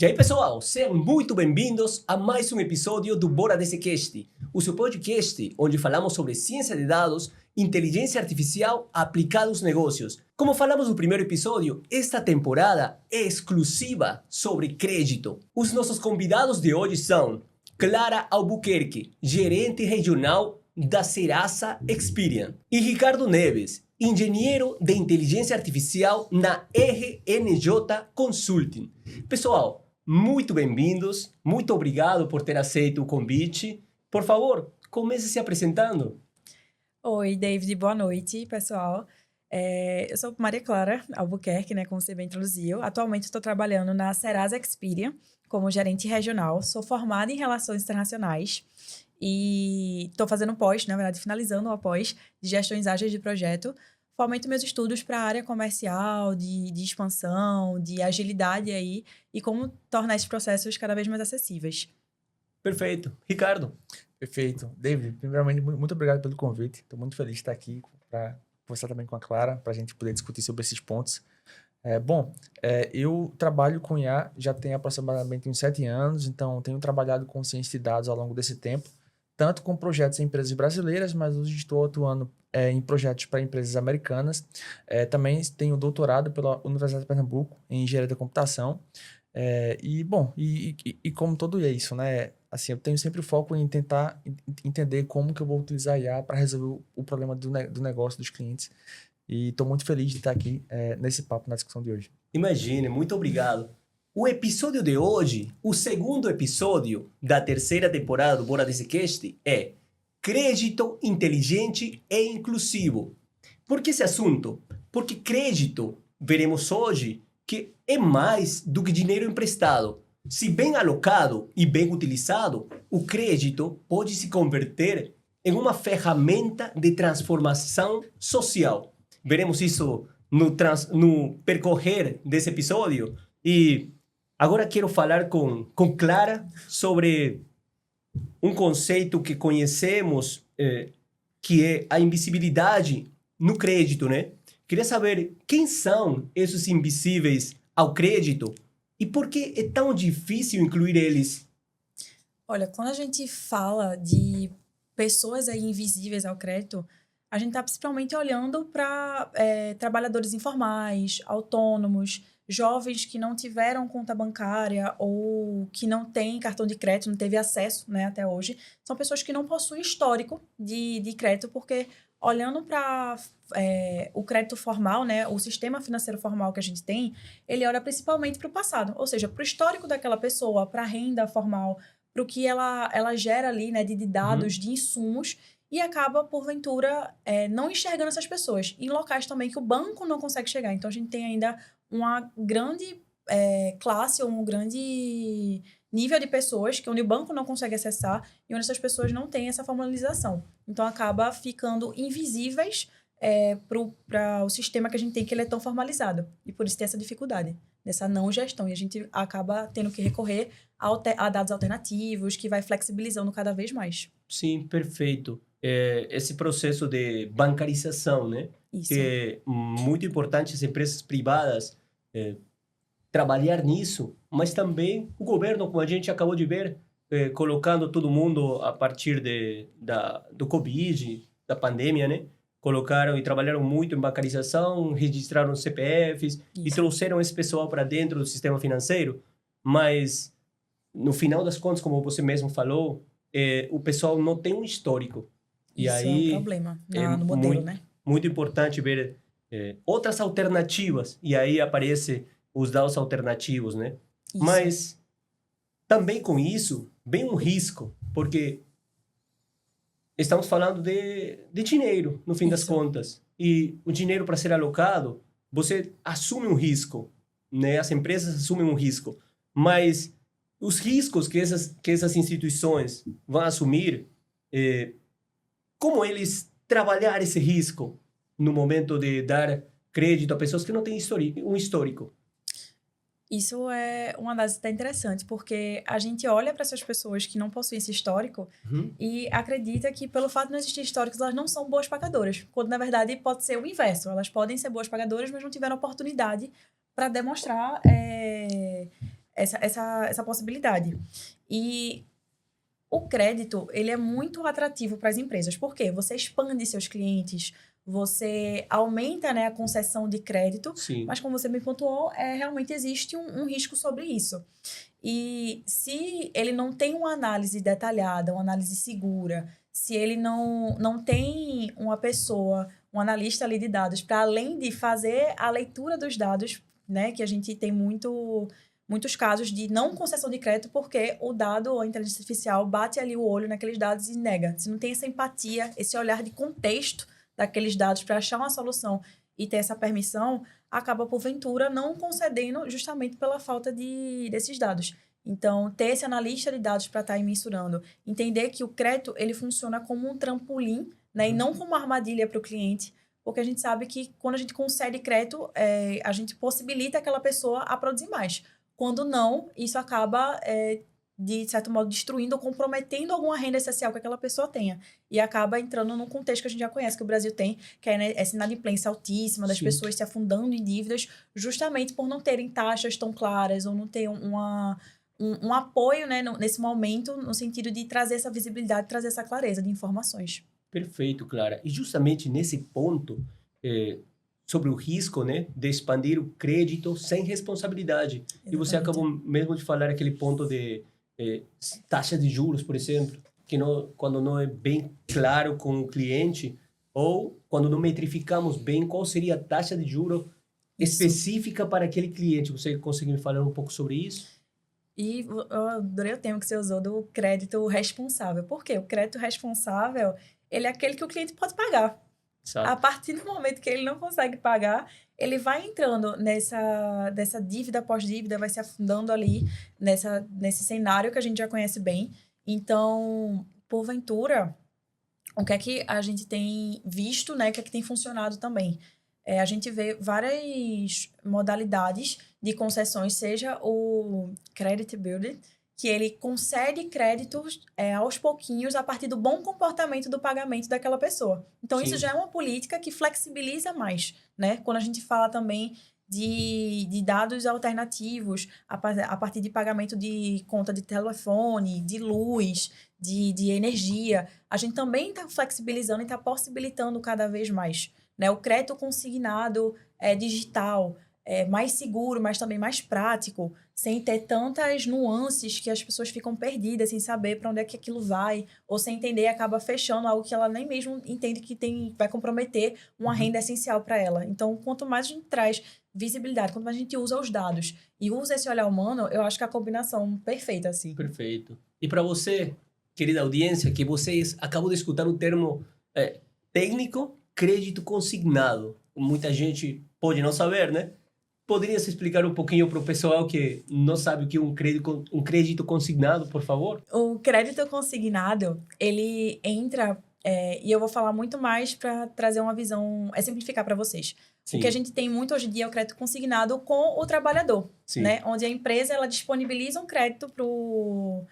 E aí, pessoal, sejam muito bem-vindos a mais um episódio do Bora DCcast, o seu podcast onde falamos sobre ciência de dados, inteligência artificial aplicada aos negócios. Como falamos no primeiro episódio, esta temporada é exclusiva sobre crédito. Os nossos convidados de hoje são Clara Albuquerque, gerente regional da Serasa Experian, e Ricardo Neves, engenheiro de inteligência artificial na RNJ Consulting. Pessoal, muito bem-vindos, muito obrigado por ter aceito o convite. Por favor, comece se apresentando. Oi, David, boa noite, pessoal. Eu sou Maria Clara Albuquerque, né, como você bem introduziu. Atualmente estou trabalhando na Serasa Experian como gerente regional. Sou formada em Relações Internacionais e estou fazendo pós, na verdade, finalizando o pós de Gestões Ágeis de Projeto. Fomento meus estudos para a área comercial, de expansão, de agilidade aí e como tornar esses processos cada vez mais acessíveis. Perfeito. Ricardo. Perfeito. David, primeiramente, muito obrigado pelo convite. Estou muito feliz de estar aqui para conversar também com a Clara, para a gente poder discutir sobre esses pontos. Eu trabalho com IA já tem aproximadamente uns 7 anos, então tenho trabalhado com ciência de dados ao longo desse tempo, tanto com projetos em empresas brasileiras, mas hoje estou atuando em projetos para empresas americanas. Também tenho doutorado pela Universidade de Pernambuco em engenharia da computação. E como tudo é isso, né? Assim, eu tenho sempre o foco em tentar entender como que eu vou utilizar a IA para resolver o problema do negócio dos clientes. E estou muito feliz de estar aqui nesse papo, na discussão de hoje. Imagine, muito obrigado. O episódio de hoje, o segundo episódio da terceira temporada do Bora DCcast é Crédito Inteligente e Inclusivo. Por que esse assunto? Porque crédito, veremos hoje, que é mais do que dinheiro emprestado. Se bem alocado e bem utilizado, o crédito pode se converter em uma ferramenta de transformação social. Veremos isso no percorrer desse episódio. E agora quero falar com Clara sobre um conceito que conhecemos, que é a invisibilidade no crédito, né? Queria saber quem são esses invisíveis ao crédito e por que é tão difícil incluir eles. Olha, quando a gente fala de pessoas aí invisíveis ao crédito, a gente está principalmente olhando para trabalhadores informais, autônomos, jovens que não tiveram conta bancária ou que não têm cartão de crédito, não teve acesso, né, até hoje. São pessoas que não possuem histórico de crédito, porque olhando para o crédito formal, né, o sistema financeiro formal que a gente tem, ele olha principalmente para o passado, ou seja, para o histórico daquela pessoa, para a renda formal, para o que ela gera ali, né, de dados, de insumos, e acaba, porventura, não enxergando essas pessoas em locais também que o banco não consegue chegar. Então, a gente tem ainda uma grande classe ou um grande nível de pessoas onde o banco não consegue acessar e onde essas pessoas não têm essa formalização. Então, acaba ficando invisíveis para o sistema que a gente tem, que ele é tão formalizado. E por isso tem essa dificuldade, dessa não gestão. E a gente acaba tendo que recorrer a dados alternativos, que vai flexibilizando cada vez mais. Sim, perfeito. Esse processo de bancarização, né? Isso. Que é muito importante as empresas privadas trabalhar nisso, mas também o governo, como a gente acabou de ver, colocando todo mundo a partir do Covid, da pandemia, né? Colocaram e trabalharam muito em bancarização, registraram CPFs e trouxeram esse pessoal para dentro do sistema financeiro, mas no final das contas, como você mesmo falou, o pessoal não tem um histórico. E Isso aí é um problema no modelo, né? Muito importante ver outras alternativas. E aí aparece os dados alternativos, né? Isso. Mas também com isso vem um risco, porque estamos falando de dinheiro, no fim das contas. E o dinheiro, para ser alocado, você assume um risco, né? As empresas assumem um risco. Mas os riscos que essas instituições vão assumir, como eles trabalhar esse risco no momento de dar crédito a pessoas que não têm um histórico? Isso é uma das até interessante, porque a gente olha para essas pessoas que não possuem esse histórico e acredita que, pelo fato de não existir históricos, elas não são boas pagadoras. Quando, na verdade, pode ser o inverso. Elas podem ser boas pagadoras, mas não tiveram oportunidade para demonstrar essa possibilidade. E o crédito, ele é muito atrativo para as empresas. Por quê? Você expande seus clientes, você aumenta, né, a concessão de crédito, Sim. mas como você me pontuou, realmente existe um risco sobre isso. E se ele não tem uma análise detalhada, uma análise segura, se ele não tem uma pessoa, um analista ali de dados, para além de fazer a leitura dos dados, né, que a gente tem muitos casos de não concessão de crédito porque o dado ou a inteligência artificial bate ali o olho naqueles dados e nega. Se não tem essa empatia, esse olhar de contexto daqueles dados para achar uma solução e ter essa permissão, acaba, porventura, não concedendo justamente pela falta desses dados. Então, ter esse analista de dados para estar aí mensurando, entender que o crédito ele funciona como um trampolim, né, e não como uma armadilha para o cliente, porque a gente sabe que quando a gente concede crédito, a gente possibilita aquela pessoa a produzir mais. Quando não, isso acaba, de certo modo, destruindo ou comprometendo alguma renda essencial que aquela pessoa tenha. E acaba entrando num contexto que a gente já conhece, que o Brasil tem, que é, né, essa inadimplência altíssima das pessoas se afundando em dívidas, justamente por não terem taxas tão claras ou não ter um apoio, né, nesse momento, no sentido de trazer essa visibilidade, trazer essa clareza de informações. Perfeito, Clara. E justamente nesse ponto, sobre o risco, né, de expandir o crédito sem responsabilidade. Exatamente. E você acabou mesmo de falar aquele ponto de taxa de juros, por exemplo, que quando não é bem claro com o cliente ou quando não metrificamos bem qual seria a taxa de juros específica para aquele cliente. Você consegue me falar um pouco sobre isso? E eu adorei o termo que você usou do crédito responsável. Por quê? O crédito responsável, ele é aquele que o cliente pode pagar. Exato. A partir do momento que ele não consegue pagar, ele vai entrando dessa dívida após dívida, vai se afundando ali nesse cenário que a gente já conhece bem. Então, porventura, o que é que a gente tem visto, né? O que é que tem funcionado também? A gente vê várias modalidades de concessões, seja o Credit Builder, que ele concede créditos aos pouquinhos a partir do bom comportamento do pagamento daquela pessoa. Então, Sim. Isso já é uma política que flexibiliza mais, né? Quando a gente fala também de dados alternativos, a partir de pagamento de conta de telefone, de luz, de energia, a gente também está flexibilizando e está possibilitando cada vez mais, né? O crédito consignado digital, mais seguro, mas também mais prático, sem ter tantas nuances que as pessoas ficam perdidas, sem saber para onde é que aquilo vai, ou sem entender e acaba fechando algo que ela nem mesmo entende que vai comprometer uma renda essencial para ela. Então, quanto mais a gente traz visibilidade, quanto mais a gente usa os dados e usa esse olhar humano, eu acho que é a combinação perfeita, assim. Perfeito. E para você, querida audiência, que vocês acabam de escutar um termo técnico, crédito consignado. Muita gente pode não saber, né? Poderia se explicar um pouquinho para o pessoal que não sabe o que é um crédito consignado, por favor? O crédito consignado, ele entra, e eu vou falar muito mais para trazer uma visão, simplificar para vocês. Sim. O que a gente tem muito hoje em dia é o crédito consignado com o trabalhador, Sim. né? Onde a empresa ela disponibiliza um crédito para o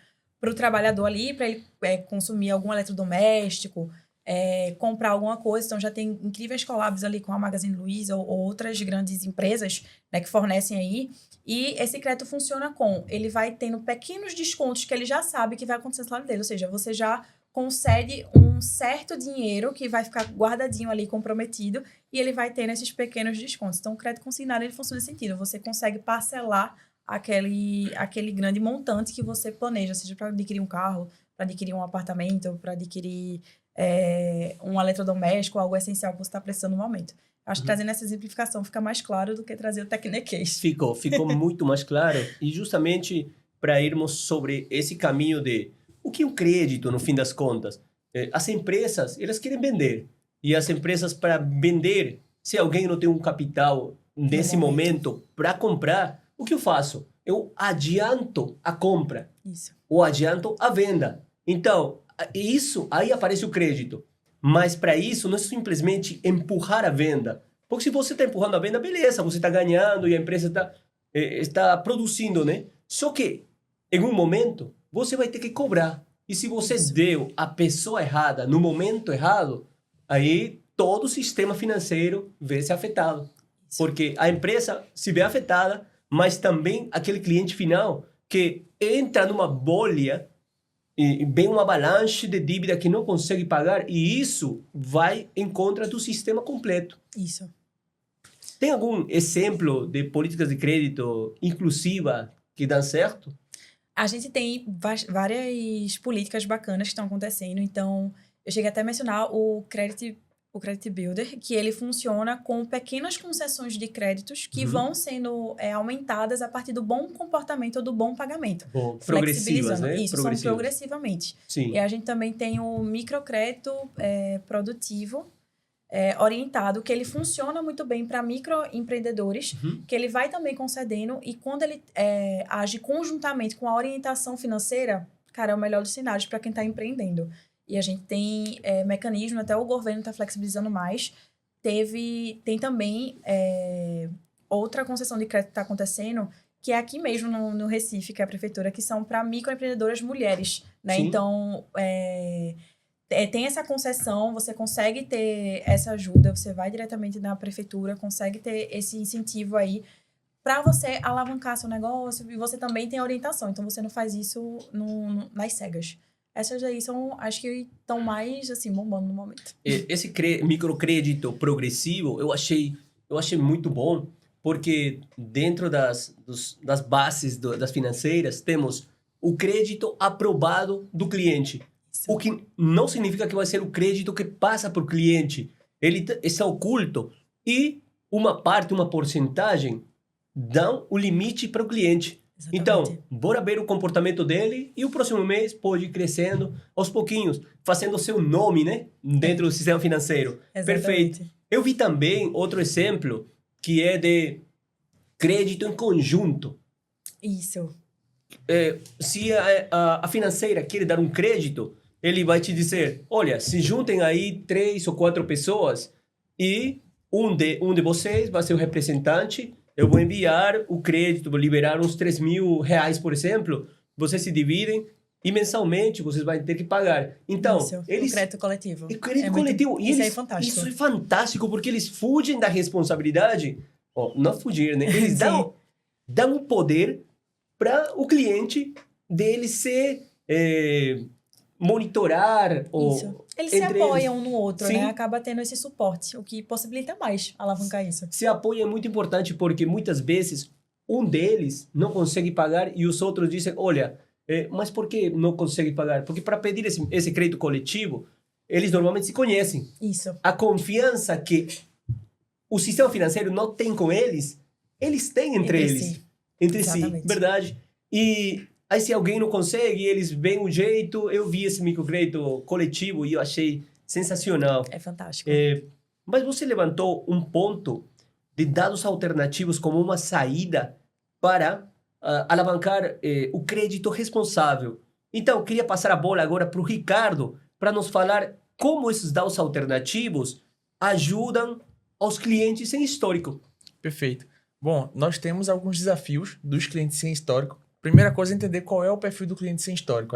trabalhador ali, para ele consumir algum eletrodoméstico, comprar alguma coisa. Então, já tem incríveis collabs ali com a Magazine Luiza ou outras grandes empresas, né, que fornecem aí. E esse crédito funciona ele vai tendo pequenos descontos que ele já sabe que vai acontecer no salário dele. Ou seja, você já concede um certo dinheiro que vai ficar guardadinho ali, comprometido, e ele vai tendo esses pequenos descontos. Então, o crédito consignado, ele funciona nesse sentido. Você consegue parcelar aquele grande montante que você planeja, seja para adquirir um carro, para adquirir um apartamento, para adquirir um eletrodoméstico, algo essencial que você está precisando no momento. Acho que trazendo essa exemplificação fica mais claro do que trazer o Tecnicase. Ficou muito mais claro. E justamente para irmos sobre esse caminho de o que é um crédito, no fim das contas. As empresas, elas querem vender. E as empresas, para vender, se alguém não tem um capital nesse momento para comprar, o que eu faço? Eu adianto a compra. Isso. Ou adianto a venda. Então, isso, aí aparece o crédito. Mas para isso, não é simplesmente empurrar a venda. Porque se você está empurrando a venda, beleza, você está ganhando e a empresa está produzindo, né? Só que, em um momento, você vai ter que cobrar. E se você deu a pessoa errada no momento errado, aí todo o sistema financeiro vê-se afetado. Porque a empresa se vê afetada, mas também aquele cliente final que entra numa bolha e vem uma avalanche de dívida que não consegue pagar e isso vai em contra do sistema completo. Isso. Tem algum exemplo de políticas de crédito inclusiva que dão certo? A gente tem várias políticas bacanas que estão acontecendo. Então, eu cheguei até a mencionar o Credit Builder, que ele funciona com pequenas concessões de créditos que vão sendo aumentadas a partir do bom comportamento ou do bom pagamento. Bom, progressivas, né? Isso, são progressivamente. Sim. E a gente também tem o microcrédito produtivo orientado, que ele funciona muito bem para microempreendedores, que ele vai também concedendo, e quando ele age conjuntamente com a orientação financeira, cara, é o melhor dos cenários para quem está empreendendo. E a gente tem mecanismo, até o governo está flexibilizando mais. Tem também outra concessão de crédito que está acontecendo, que é aqui mesmo no Recife, que é a prefeitura, que são para microempreendedoras mulheres, né? Sim. Então, tem essa concessão, você consegue ter essa ajuda, você vai diretamente na prefeitura, consegue ter esse incentivo aí para você alavancar seu negócio, e você também tem a orientação, então você não faz isso nas cegas. Essas aí são, acho que estão mais, assim, bombando no momento. Esse microcrédito progressivo eu achei muito bom, porque dentro das bases das financeiras temos o crédito aprovado do cliente. O que não significa que vai ser o crédito que passa para o cliente. Ele está oculto e uma porcentagem, dão o limite para o cliente. Exatamente. Então, bora ver o comportamento dele e o próximo mês pode ir crescendo aos pouquinhos, fazendo o seu nome, né? Dentro do sistema financeiro. Exatamente. Perfeito. Eu vi também outro exemplo que é de crédito em conjunto. Isso. Se a financeira quer dar um crédito, ele vai te dizer, olha, se juntem aí 3 ou 4 pessoas e um de vocês vai ser o representante, eu vou enviar o crédito, vou liberar uns R$3.000, por exemplo, vocês se dividem e mensalmente vocês vão ter que pagar. Então, isso. eles... O crédito coletivo. Crédito coletivo. Isso é fantástico. Isso é fantástico, porque eles fugem da responsabilidade. Não fugir, né? Eles dão o poder para o cliente dele monitorar. Isso. Eles se apoiam um no outro, Sim. né? Acaba tendo esse suporte, o que possibilita mais alavancar isso. Se apoio é muito importante porque muitas vezes um deles não consegue pagar e os outros dizem, olha, mas por que não consegue pagar? Porque para pedir esse crédito coletivo, eles normalmente se conhecem. Isso. A confiança que o sistema financeiro não tem com eles têm entre eles. Entre Exatamente. si, verdade. E aí se alguém não consegue, eles veem um jeito. Eu vi esse microcrédito coletivo e eu achei sensacional. É fantástico. Mas você levantou um ponto de dados alternativos como uma saída para alavancar o crédito responsável. Então, eu queria passar a bola agora para o Ricardo para nos falar como esses dados alternativos ajudam aos clientes sem histórico. Perfeito. Bom, nós temos alguns desafios dos clientes sem histórico. Primeira coisa é entender qual é o perfil do cliente sem histórico.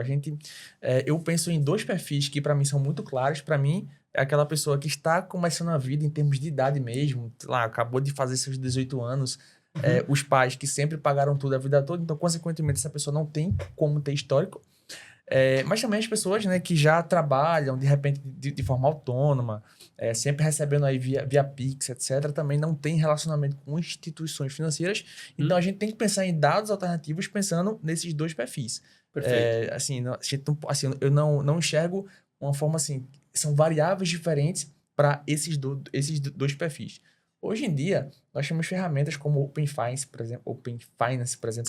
Eu penso em 2 perfis que para mim são muito claros. Para mim, é aquela pessoa que está começando a vida em termos de idade mesmo, lá, acabou de fazer seus 18 anos, os pais que sempre pagaram tudo a vida toda, então, consequentemente, essa pessoa não tem como ter histórico. Mas também as pessoas, né, que já trabalham, de repente, de forma autônoma, sempre recebendo aí via Pix, etc., também não tem relacionamento com instituições financeiras. Então, a gente tem que pensar em dados alternativos pensando nesses 2 perfis. Perfeito. Eu não enxergo uma forma assim, são variáveis diferentes para esses 2 perfis. Hoje em dia, nós temos ferramentas como Open Finance, por exemplo,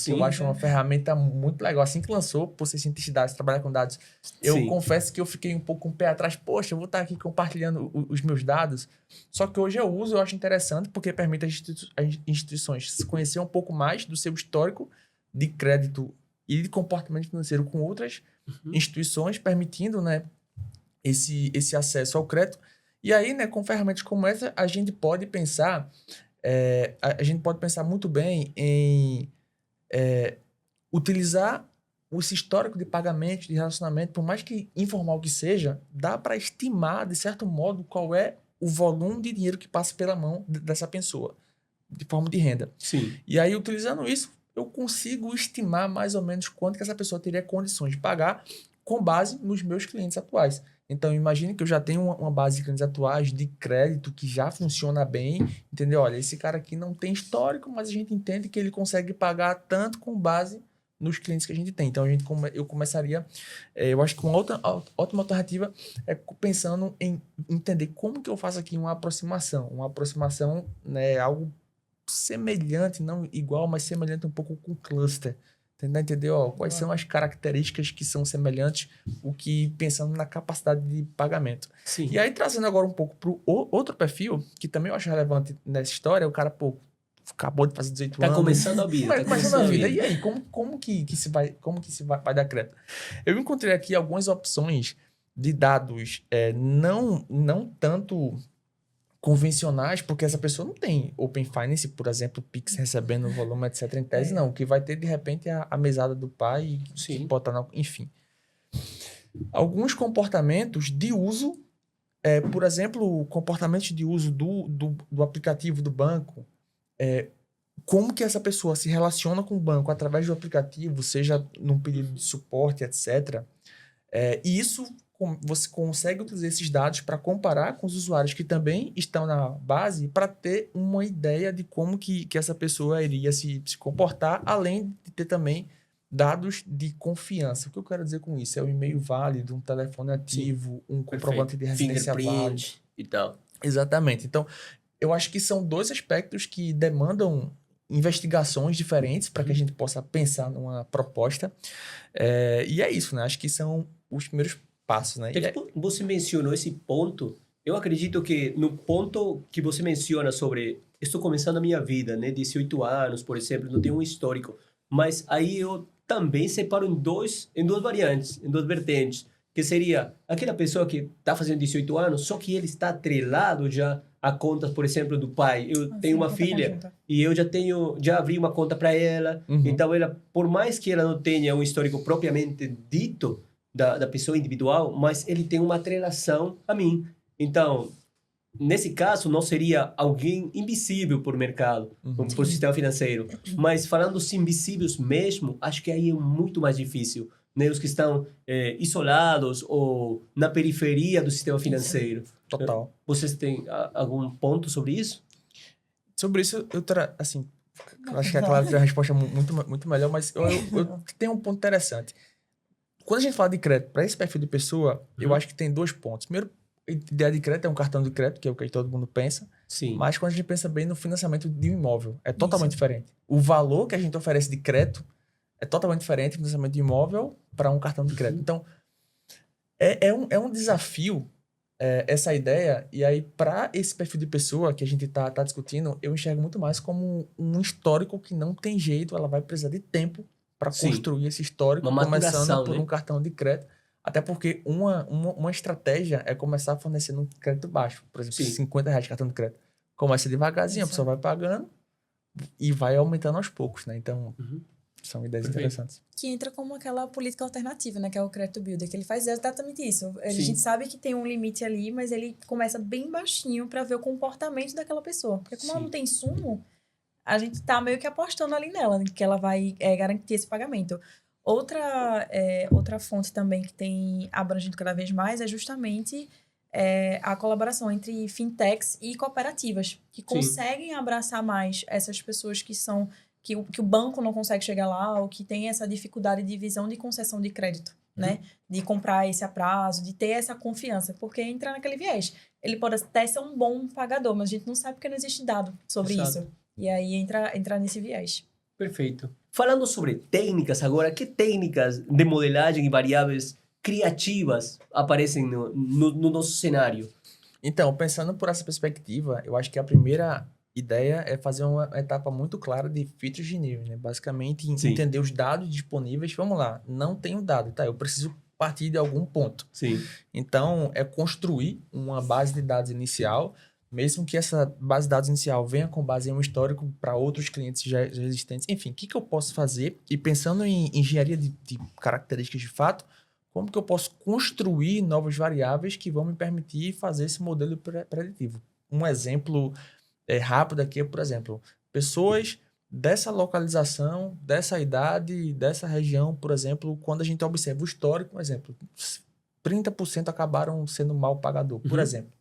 Sim, que eu acho uma ferramenta muito legal. Assim que lançou, por ser cientista de dados, trabalhar com dados, eu confesso que eu fiquei um pouco com o pé atrás. Poxa, eu vou estar aqui compartilhando os meus dados. Só que hoje eu acho interessante, porque permite às instituições se conhecer um pouco mais do seu histórico de crédito e de comportamento financeiro com outras instituições, permitindo, né, esse acesso ao crédito. E aí, né, com ferramentas como essa, a gente pode pensar muito bem em utilizar esse histórico de pagamento, de relacionamento, por mais que informal que seja, dá para estimar, de certo modo, qual é o volume de dinheiro que passa pela mão dessa pessoa. de forma de renda. Sim. E aí, utilizando isso, eu consigo estimar mais ou menos quanto que essa pessoa teria condições de pagar com base nos meus clientes atuais. Então, imagine que eu já tenho uma base de clientes atuais de crédito que já funciona bem, entendeu? Olha, esse cara aqui não tem histórico, mas a gente entende que ele consegue pagar tanto com base nos clientes que a gente tem. Então, eu começaria... eu acho que uma ótima alternativa é pensando em entender como que eu faço aqui uma aproximação. Uma aproximação, né, algo semelhante, não igual, mas semelhante um pouco com cluster. Entendeu? Ó, quais são as características que são semelhantes, o que pensando na capacidade de pagamento. Sim. E aí, trazendo agora um pouco para o outro perfil, que também eu acho relevante nessa história, o cara, pô, acabou de fazer 18 anos. Tá começando a vida. Tá começando a vida. E aí, como que se vai dar crédito? Eu encontrei aqui algumas opções de dados não tanto convencionais, porque essa pessoa não tem Open Finance, por exemplo, Pix recebendo volume, etc. Em tese, não. O que vai ter, de repente, é a mesada do pai, que botar na... Enfim. Alguns comportamentos de uso, por exemplo, comportamentos de uso do aplicativo do banco, como que essa pessoa se relaciona com o banco através do aplicativo, seja num pedido de suporte, etc. E isso você consegue utilizar esses dados para comparar com os usuários que também estão na base para ter uma ideia de como que essa pessoa iria se comportar, além de ter também dados de confiança. O que eu quero dizer com isso? É um e-mail válido, um telefone ativo, um comprovante de residência válido. E tal. Exatamente. Então, eu acho que são dois aspectos que demandam investigações diferentes para que a gente possa pensar numa proposta. E é isso, né? Acho que são os primeiros passos, né? Você mencionou esse ponto. Eu acredito que no ponto que você menciona sobre estou começando a minha vida, né, 18 anos, por exemplo, não tenho um histórico, mas aí eu também separo em duas variantes, em duas vertentes, que seria aquela pessoa que está fazendo 18 anos, só que ele está atrelado já a contas, por exemplo, do pai. Eu tenho uma filha conjunta. E eu já abri uma conta para ela, então ela, por mais que ela não tenha um histórico propriamente dito da pessoa individual, mas ele tem uma atrelação a mim. Então, nesse caso, não seria alguém invisível por mercado, por sistema financeiro. Mas falando dos invisíveis mesmo, acho que aí é muito mais difícil. Né? Os que estão isolados ou na periferia do sistema financeiro. Total. Vocês têm algum ponto sobre isso? Sobre isso, assim, acho que é claro que a resposta é muito, muito melhor, mas eu tenho um ponto interessante. Quando a gente fala de crédito para esse perfil de pessoa, eu acho que tem 2 pontos. Primeiro, a ideia de crédito é um cartão de crédito, que é o que todo mundo pensa. Sim. Mas quando a gente pensa bem no financiamento de um imóvel, é totalmente diferente. O valor que a gente oferece de crédito é totalmente diferente do financiamento de imóvel para um cartão de crédito. Então, é um desafio essa ideia. E aí, para esse perfil de pessoa que a gente tá discutindo, eu enxergo muito mais como um histórico que não tem jeito, ela vai precisar de tempo para construir esse histórico, começando por um cartão de crédito. Até porque uma estratégia é começar fornecendo um crédito baixo. Por exemplo, R$50 de cartão de crédito. Começa devagarzinho, a pessoa vai pagando e vai aumentando aos poucos, né? Então, são ideias interessantes. Que entra como aquela política alternativa, né? Que é o Crédito Builder, que ele faz exatamente isso. A gente sabe que tem um limite ali, mas ele começa bem baixinho para ver o comportamento daquela pessoa. Porque como ela não tem insumo, a gente tá meio que apostando ali nela, que ela vai garantir esse pagamento. Outra fonte também que tem abrangido cada vez mais é justamente a colaboração entre fintechs e cooperativas, que conseguem abraçar mais essas pessoas que o banco não consegue chegar lá, ou que tem essa dificuldade de visão de concessão de crédito, né? De comprar esse a prazo, de ter essa confiança, porque entra naquele viés. Ele pode até ser um bom pagador, mas a gente não sabe porque não existe dado sobre isso. E aí entra nesse viés. Perfeito. Falando sobre técnicas agora, que técnicas de modelagem e variáveis criativas aparecem no nosso cenário? Então, pensando por essa perspectiva, eu acho que a primeira ideia é fazer uma etapa muito clara de filtros de nível, né? Basicamente, entender os dados disponíveis. Vamos lá, não tenho dado, tá? Eu preciso partir de algum ponto. Então, é construir uma base de dados inicial, mesmo que essa base de dados inicial venha com base em um histórico para outros clientes já existentes. Enfim, o que eu posso fazer? E pensando em engenharia de características de fato, como que eu posso construir novas variáveis que vão me permitir fazer esse modelo preditivo? Um exemplo rápido aqui é, por exemplo, pessoas dessa localização, dessa idade, dessa região, por exemplo, quando a gente observa o histórico, por exemplo, 30% acabaram sendo mal pagador, por exemplo.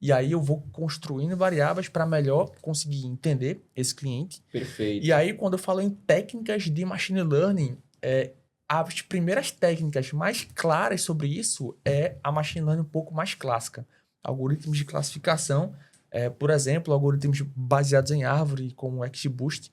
E aí eu vou construindo variáveis para melhor conseguir entender esse cliente. Perfeito. E aí, quando eu falo em técnicas de machine learning, as primeiras técnicas mais claras sobre isso é a machine learning um pouco mais clássica. Algoritmos de classificação, por exemplo, algoritmos baseados em árvore, como o XGBoost,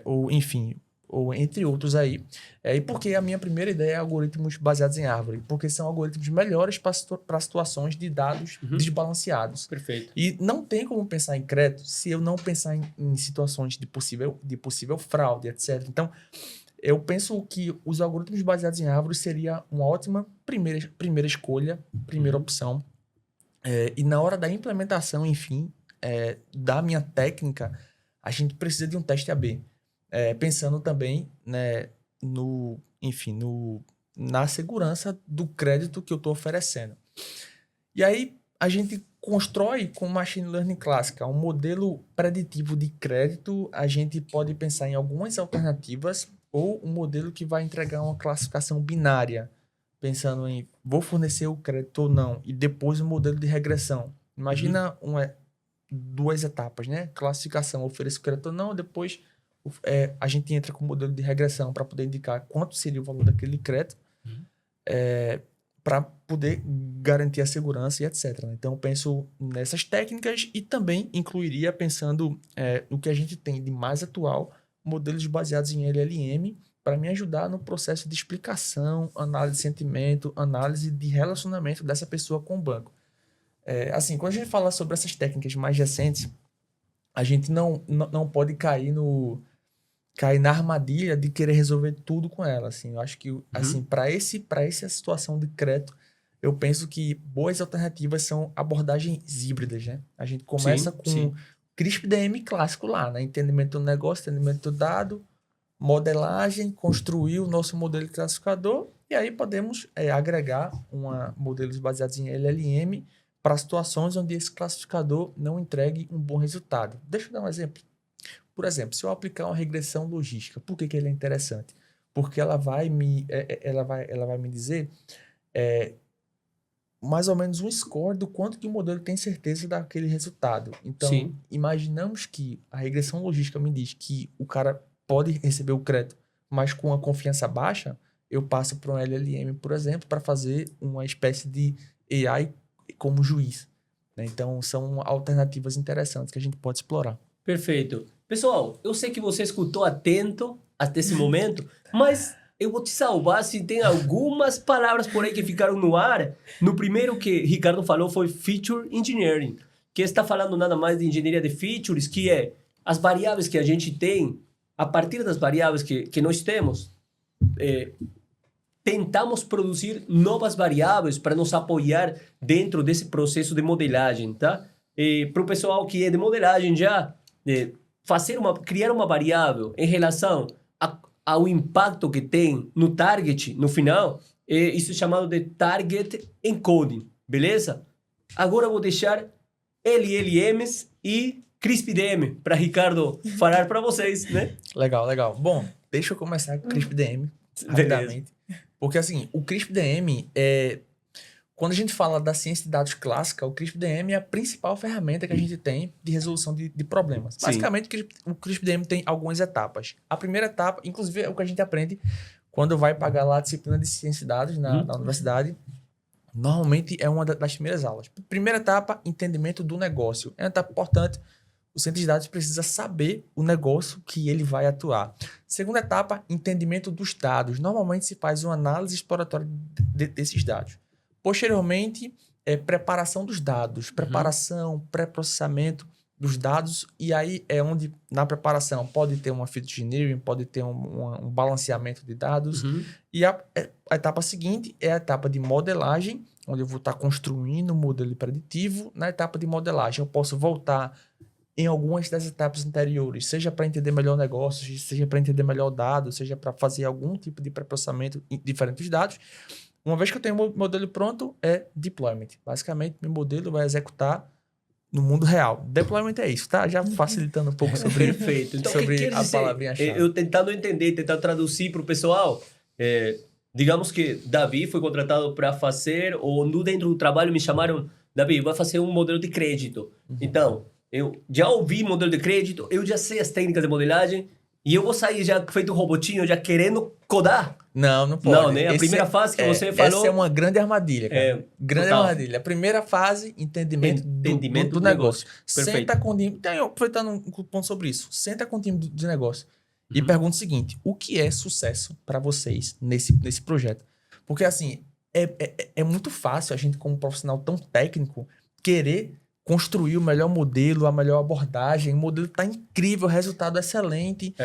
ou enfim, ou entre outros aí. E por que a minha primeira ideia é algoritmos baseados em árvore? Porque são algoritmos melhores para situações de dados desbalanceados. Perfeito. E não tem como pensar em crédito se eu não pensar em situações de possível fraude, etc. Então, eu penso que os algoritmos baseados em árvores seria uma ótima primeira escolha, primeira opção. E na hora da implementação, enfim, da minha técnica, a gente precisa de um teste AB. Pensando também, né, na segurança do crédito que eu estou oferecendo. E aí, a gente constrói com machine learning clássica um modelo preditivo de crédito. A gente pode pensar em algumas alternativas ou um modelo que vai entregar uma classificação binária, pensando em vou fornecer o crédito ou não, e depois um modelo de regressão. Imagina duas etapas, né? Classificação, ofereço crédito ou não, depois a gente entra com o modelo de regressão para poder indicar quanto seria o valor daquele crédito, para poder garantir a segurança e etc. Então, eu penso nessas técnicas e também incluiria, pensando no que a gente tem de mais atual, modelos baseados em LLM, para me ajudar no processo de explicação, análise de sentimento, análise de relacionamento dessa pessoa com o banco. Assim, quando a gente fala sobre essas técnicas mais recentes, a gente não pode cair na armadilha de querer resolver tudo com ela. Assim, eu acho que assim, para essa situação de crédito, eu penso que boas alternativas são abordagens híbridas, né? A gente começa com CRISP-DM clássico lá, né? Entendimento do negócio, entendimento do dado, modelagem, construir o nosso modelo classificador, e aí podemos agregar modelos baseados em LLM para situações onde esse classificador não entregue um bom resultado. Deixa eu dar um exemplo. Por exemplo, se eu aplicar uma regressão logística, por que ele é interessante? Porque ela vai me dizer mais ou menos um score do quanto que o modelo tem certeza daquele resultado. Então, imaginamos que a regressão logística me diz que o cara pode receber o crédito, mas com a confiança baixa, eu passo para um LLM, por exemplo, para fazer uma espécie de AI como juiz. Então, são alternativas interessantes que a gente pode explorar. Perfeito. Pessoal, eu sei que você escutou atento até esse momento, mas eu vou te salvar se tem algumas palavras por aí que ficaram no ar. No primeiro que Ricardo falou foi Feature Engineering, que está falando nada mais de engenharia de features, que é as variáveis que a gente tem, a partir das variáveis que nós temos, tentamos produzir novas variáveis para nos apoiar dentro desse processo de modelagem, tá? Para o pessoal que é de modelagem já, criar uma variável em relação ao impacto que tem no target, no final, isso é chamado de target encoding, beleza? Agora eu vou deixar LLMs e CRISP-DM para Ricardo falar para vocês, né? Legal. Bom, deixa eu começar com o CRISP-DM rapidamente. Porque, assim, o CRISP-DM quando a gente fala da ciência de dados clássica, o CRISP-DM é a principal ferramenta que a gente tem de resolução de problemas. Sim. Basicamente, o CRISP-DM tem algumas etapas. A primeira etapa, inclusive, é o que a gente aprende quando vai pagar lá a disciplina de ciência de dados na universidade. Normalmente, é uma das primeiras aulas. Primeira etapa, entendimento do negócio. É uma etapa importante. O cientista de dados precisa saber o negócio que ele vai atuar. Segunda etapa, entendimento dos dados. Normalmente, se faz uma análise exploratória desses dados. Posteriormente, preparação dos dados, preparação, pré-processamento dos dados, e aí é onde, na preparação, pode ter uma feature engineering, pode ter um balanceamento de dados, e a etapa seguinte é a etapa de modelagem, onde eu vou estar construindo um modelo preditivo. Na etapa de modelagem, eu posso voltar em algumas das etapas anteriores, seja para entender melhor o negócio, seja para entender melhor o dado, seja para fazer algum tipo de pré-processamento em diferentes dados. Uma vez que eu tenho o modelo pronto, é deployment. Basicamente, meu modelo vai executar no mundo real. Deployment é isso, tá? Já facilitando um pouco sobre, Perfeito. Então, sobre o que quer a dizer? palavrinha-chave. Eu tentando entender, tentando traduzir para o pessoal. Digamos que Davi foi contratado para fazer, ou no dentro do trabalho me chamaram, Davi, vai fazer um modelo de crédito. Então, eu já ouvi modelo de crédito, eu já sei as técnicas de modelagem, e eu vou sair já feito um robotinho, já querendo codar? Não pode. Não, né? A primeira fase que você falou... Essa é uma grande armadilha, cara. Grande total. armadilha. A primeira fase, entendimento do negócio. Perfeito. Senta com o time... Então, aproveitando um ponto sobre isso. Senta com o time de negócio e pergunta o seguinte. O que é sucesso para vocês nesse projeto? Porque, assim, é muito fácil a gente, como profissional tão técnico, querer construir o melhor modelo, a melhor abordagem. O modelo tá incrível, o resultado excelente.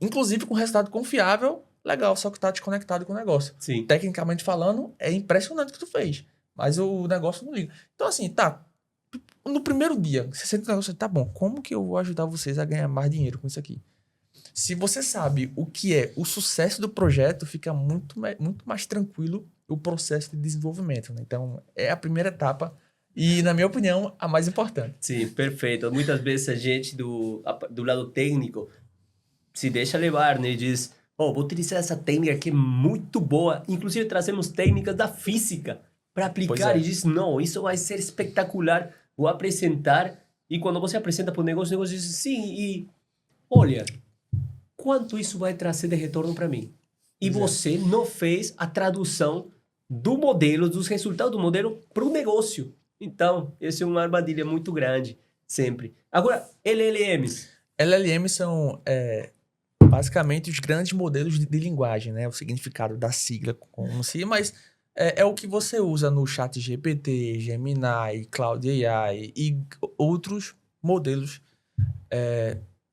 Inclusive com resultado confiável, legal, só que tá desconectado com o negócio. Sim. Tecnicamente falando, é impressionante o que tu fez. Mas o negócio não liga. Então, assim, tá. No primeiro dia, você sente o negócio, tá bom, como que eu vou ajudar vocês a ganhar mais dinheiro com isso aqui? Se você sabe o que é o sucesso do projeto, fica muito mais tranquilo o processo de desenvolvimento, né? Então, é a primeira etapa e, na minha opinião, a mais importante. Sim, perfeito. Muitas vezes a gente do lado técnico se deixa levar, né? E diz, vou utilizar essa técnica que é muito boa. Inclusive, trazemos técnicas da física para aplicar. E diz, não, isso vai ser espetacular. Vou apresentar. E quando você apresenta para o negócio diz, sim, e olha, quanto isso vai trazer de retorno para mim? E você não fez a tradução do modelo, dos resultados do modelo para o negócio. Então, essa é uma armadilha muito grande, sempre. Agora, LLMs. LLMs são basicamente os grandes modelos de linguagem, né? O significado da sigla como si, mas é o que você usa no chat GPT, Gemini, Cloud AI e outros modelos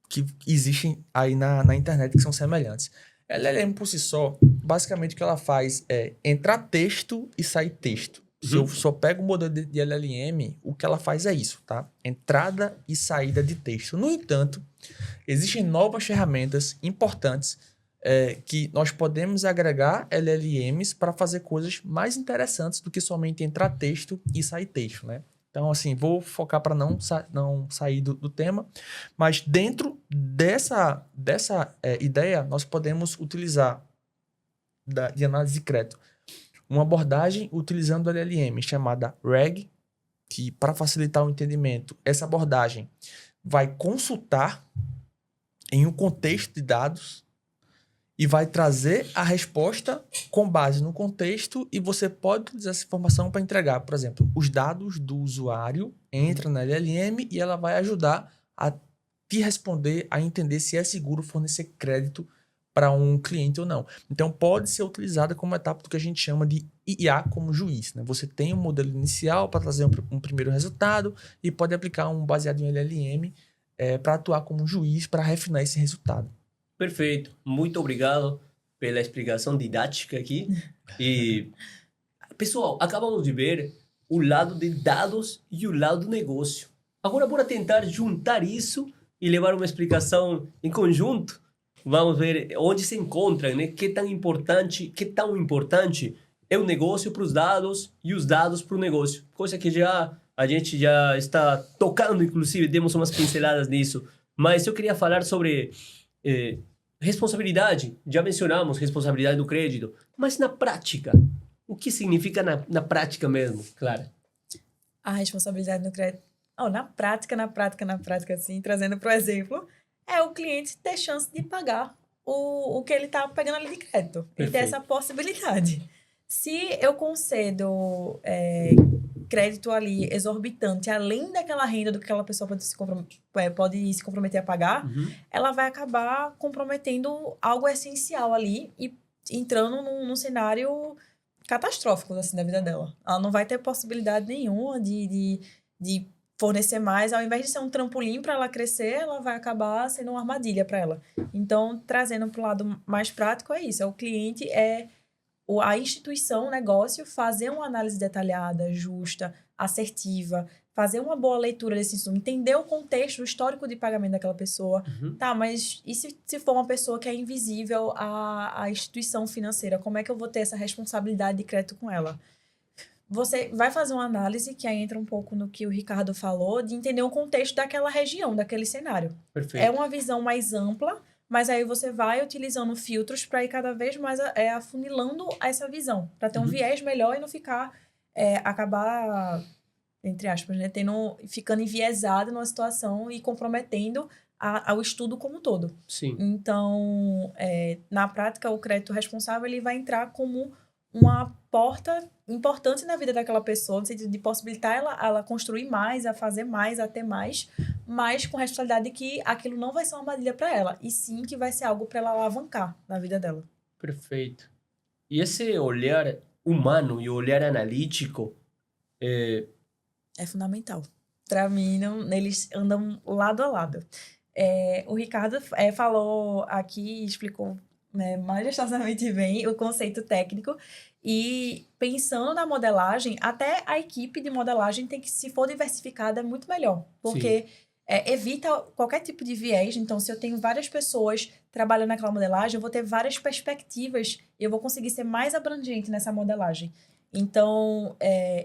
que existem aí na internet que são semelhantes. LLM por si só, basicamente o que ela faz é entrar texto e sair texto. Se eu só pego o modelo de LLM, o que ela faz é isso, tá? Entrada e saída de texto. No entanto, existem novas ferramentas importantes que nós podemos agregar LLMs para fazer coisas mais interessantes do que somente entrar texto e sair texto, né? Então, assim, vou focar para não sair do tema, mas dentro dessa ideia, nós podemos utilizar de análise de crédito uma abordagem utilizando LLM chamada RAG, que para facilitar o entendimento, essa abordagem vai consultar em um contexto de dados e vai trazer a resposta com base no contexto e você pode utilizar essa informação para entregar, por exemplo, os dados do usuário entra na LLM e ela vai ajudar a te responder, a entender se é seguro fornecer crédito para um cliente ou não. Então, pode ser utilizada como etapa do que a gente chama de IA como juiz, né? Você tem um modelo inicial para trazer um primeiro resultado e pode aplicar um baseado em LLM para atuar como juiz para refinar esse resultado. Perfeito. Muito obrigado pela explicação didática aqui. E, pessoal, acabamos de ver o lado de dados e o lado do negócio. Agora, bora tentar juntar isso e levar uma explicação em conjunto. Vamos ver onde se encontram, né? Que tão importante é o negócio para os dados e os dados para o negócio. Coisa que a gente já está tocando, inclusive, demos umas pinceladas nisso. Mas eu queria falar sobre responsabilidade. Já mencionamos responsabilidade do crédito. Mas na prática, o que significa na prática mesmo, Clara? A responsabilidade no crédito. Na prática, assim, trazendo para o exemplo, é o cliente ter chance de pagar o que ele está pegando ali de crédito. Perfeito. E ter essa possibilidade. Se eu concedo crédito ali exorbitante, além daquela renda do que aquela pessoa pode se comprometer a pagar, ela vai acabar comprometendo algo essencial ali e entrando num cenário catastrófico assim, da vida dela. Ela não vai ter possibilidade nenhuma de fornecer mais. Ao invés de ser um trampolim para ela crescer, ela vai acabar sendo uma armadilha para ela. Então, trazendo para o lado mais prático, é isso. O cliente a instituição, o negócio, fazer uma análise detalhada, justa, assertiva, fazer uma boa leitura desse insumo, entender o contexto, o histórico de pagamento daquela pessoa. Tá, mas e se for uma pessoa que é invisível à instituição financeira, como é que eu vou ter essa responsabilidade de crédito com ela? você vai fazer uma análise, que aí entra um pouco no que o Ricardo falou, de entender o contexto daquela região, daquele cenário. Perfeito. É uma visão mais ampla, mas aí você vai utilizando filtros para ir cada vez mais afunilando essa visão, para ter um viés melhor e não ficar, acabar, entre aspas, né, ficando enviesado numa situação e comprometendo ao estudo como um todo. Sim. Então, na prática, o crédito responsável ele vai entrar como uma porta importante na vida daquela pessoa, no sentido de possibilitar ela construir mais, a fazer mais, a ter mais, mas com a responsabilidade de que aquilo não vai ser uma armadilha para ela, e sim que vai ser algo para ela alavancar na vida dela. Perfeito. E esse olhar humano e o olhar analítico É fundamental. Para mim, eles andam lado a lado. O Ricardo falou aqui, explicou majestosamente bem o conceito técnico, e pensando na modelagem, até a equipe de modelagem tem que, se for diversificada, é muito melhor, porque evita qualquer tipo de viés. Então, se eu tenho várias pessoas trabalhando naquela modelagem, eu vou ter várias perspectivas e eu vou conseguir ser mais abrangente nessa modelagem. Então,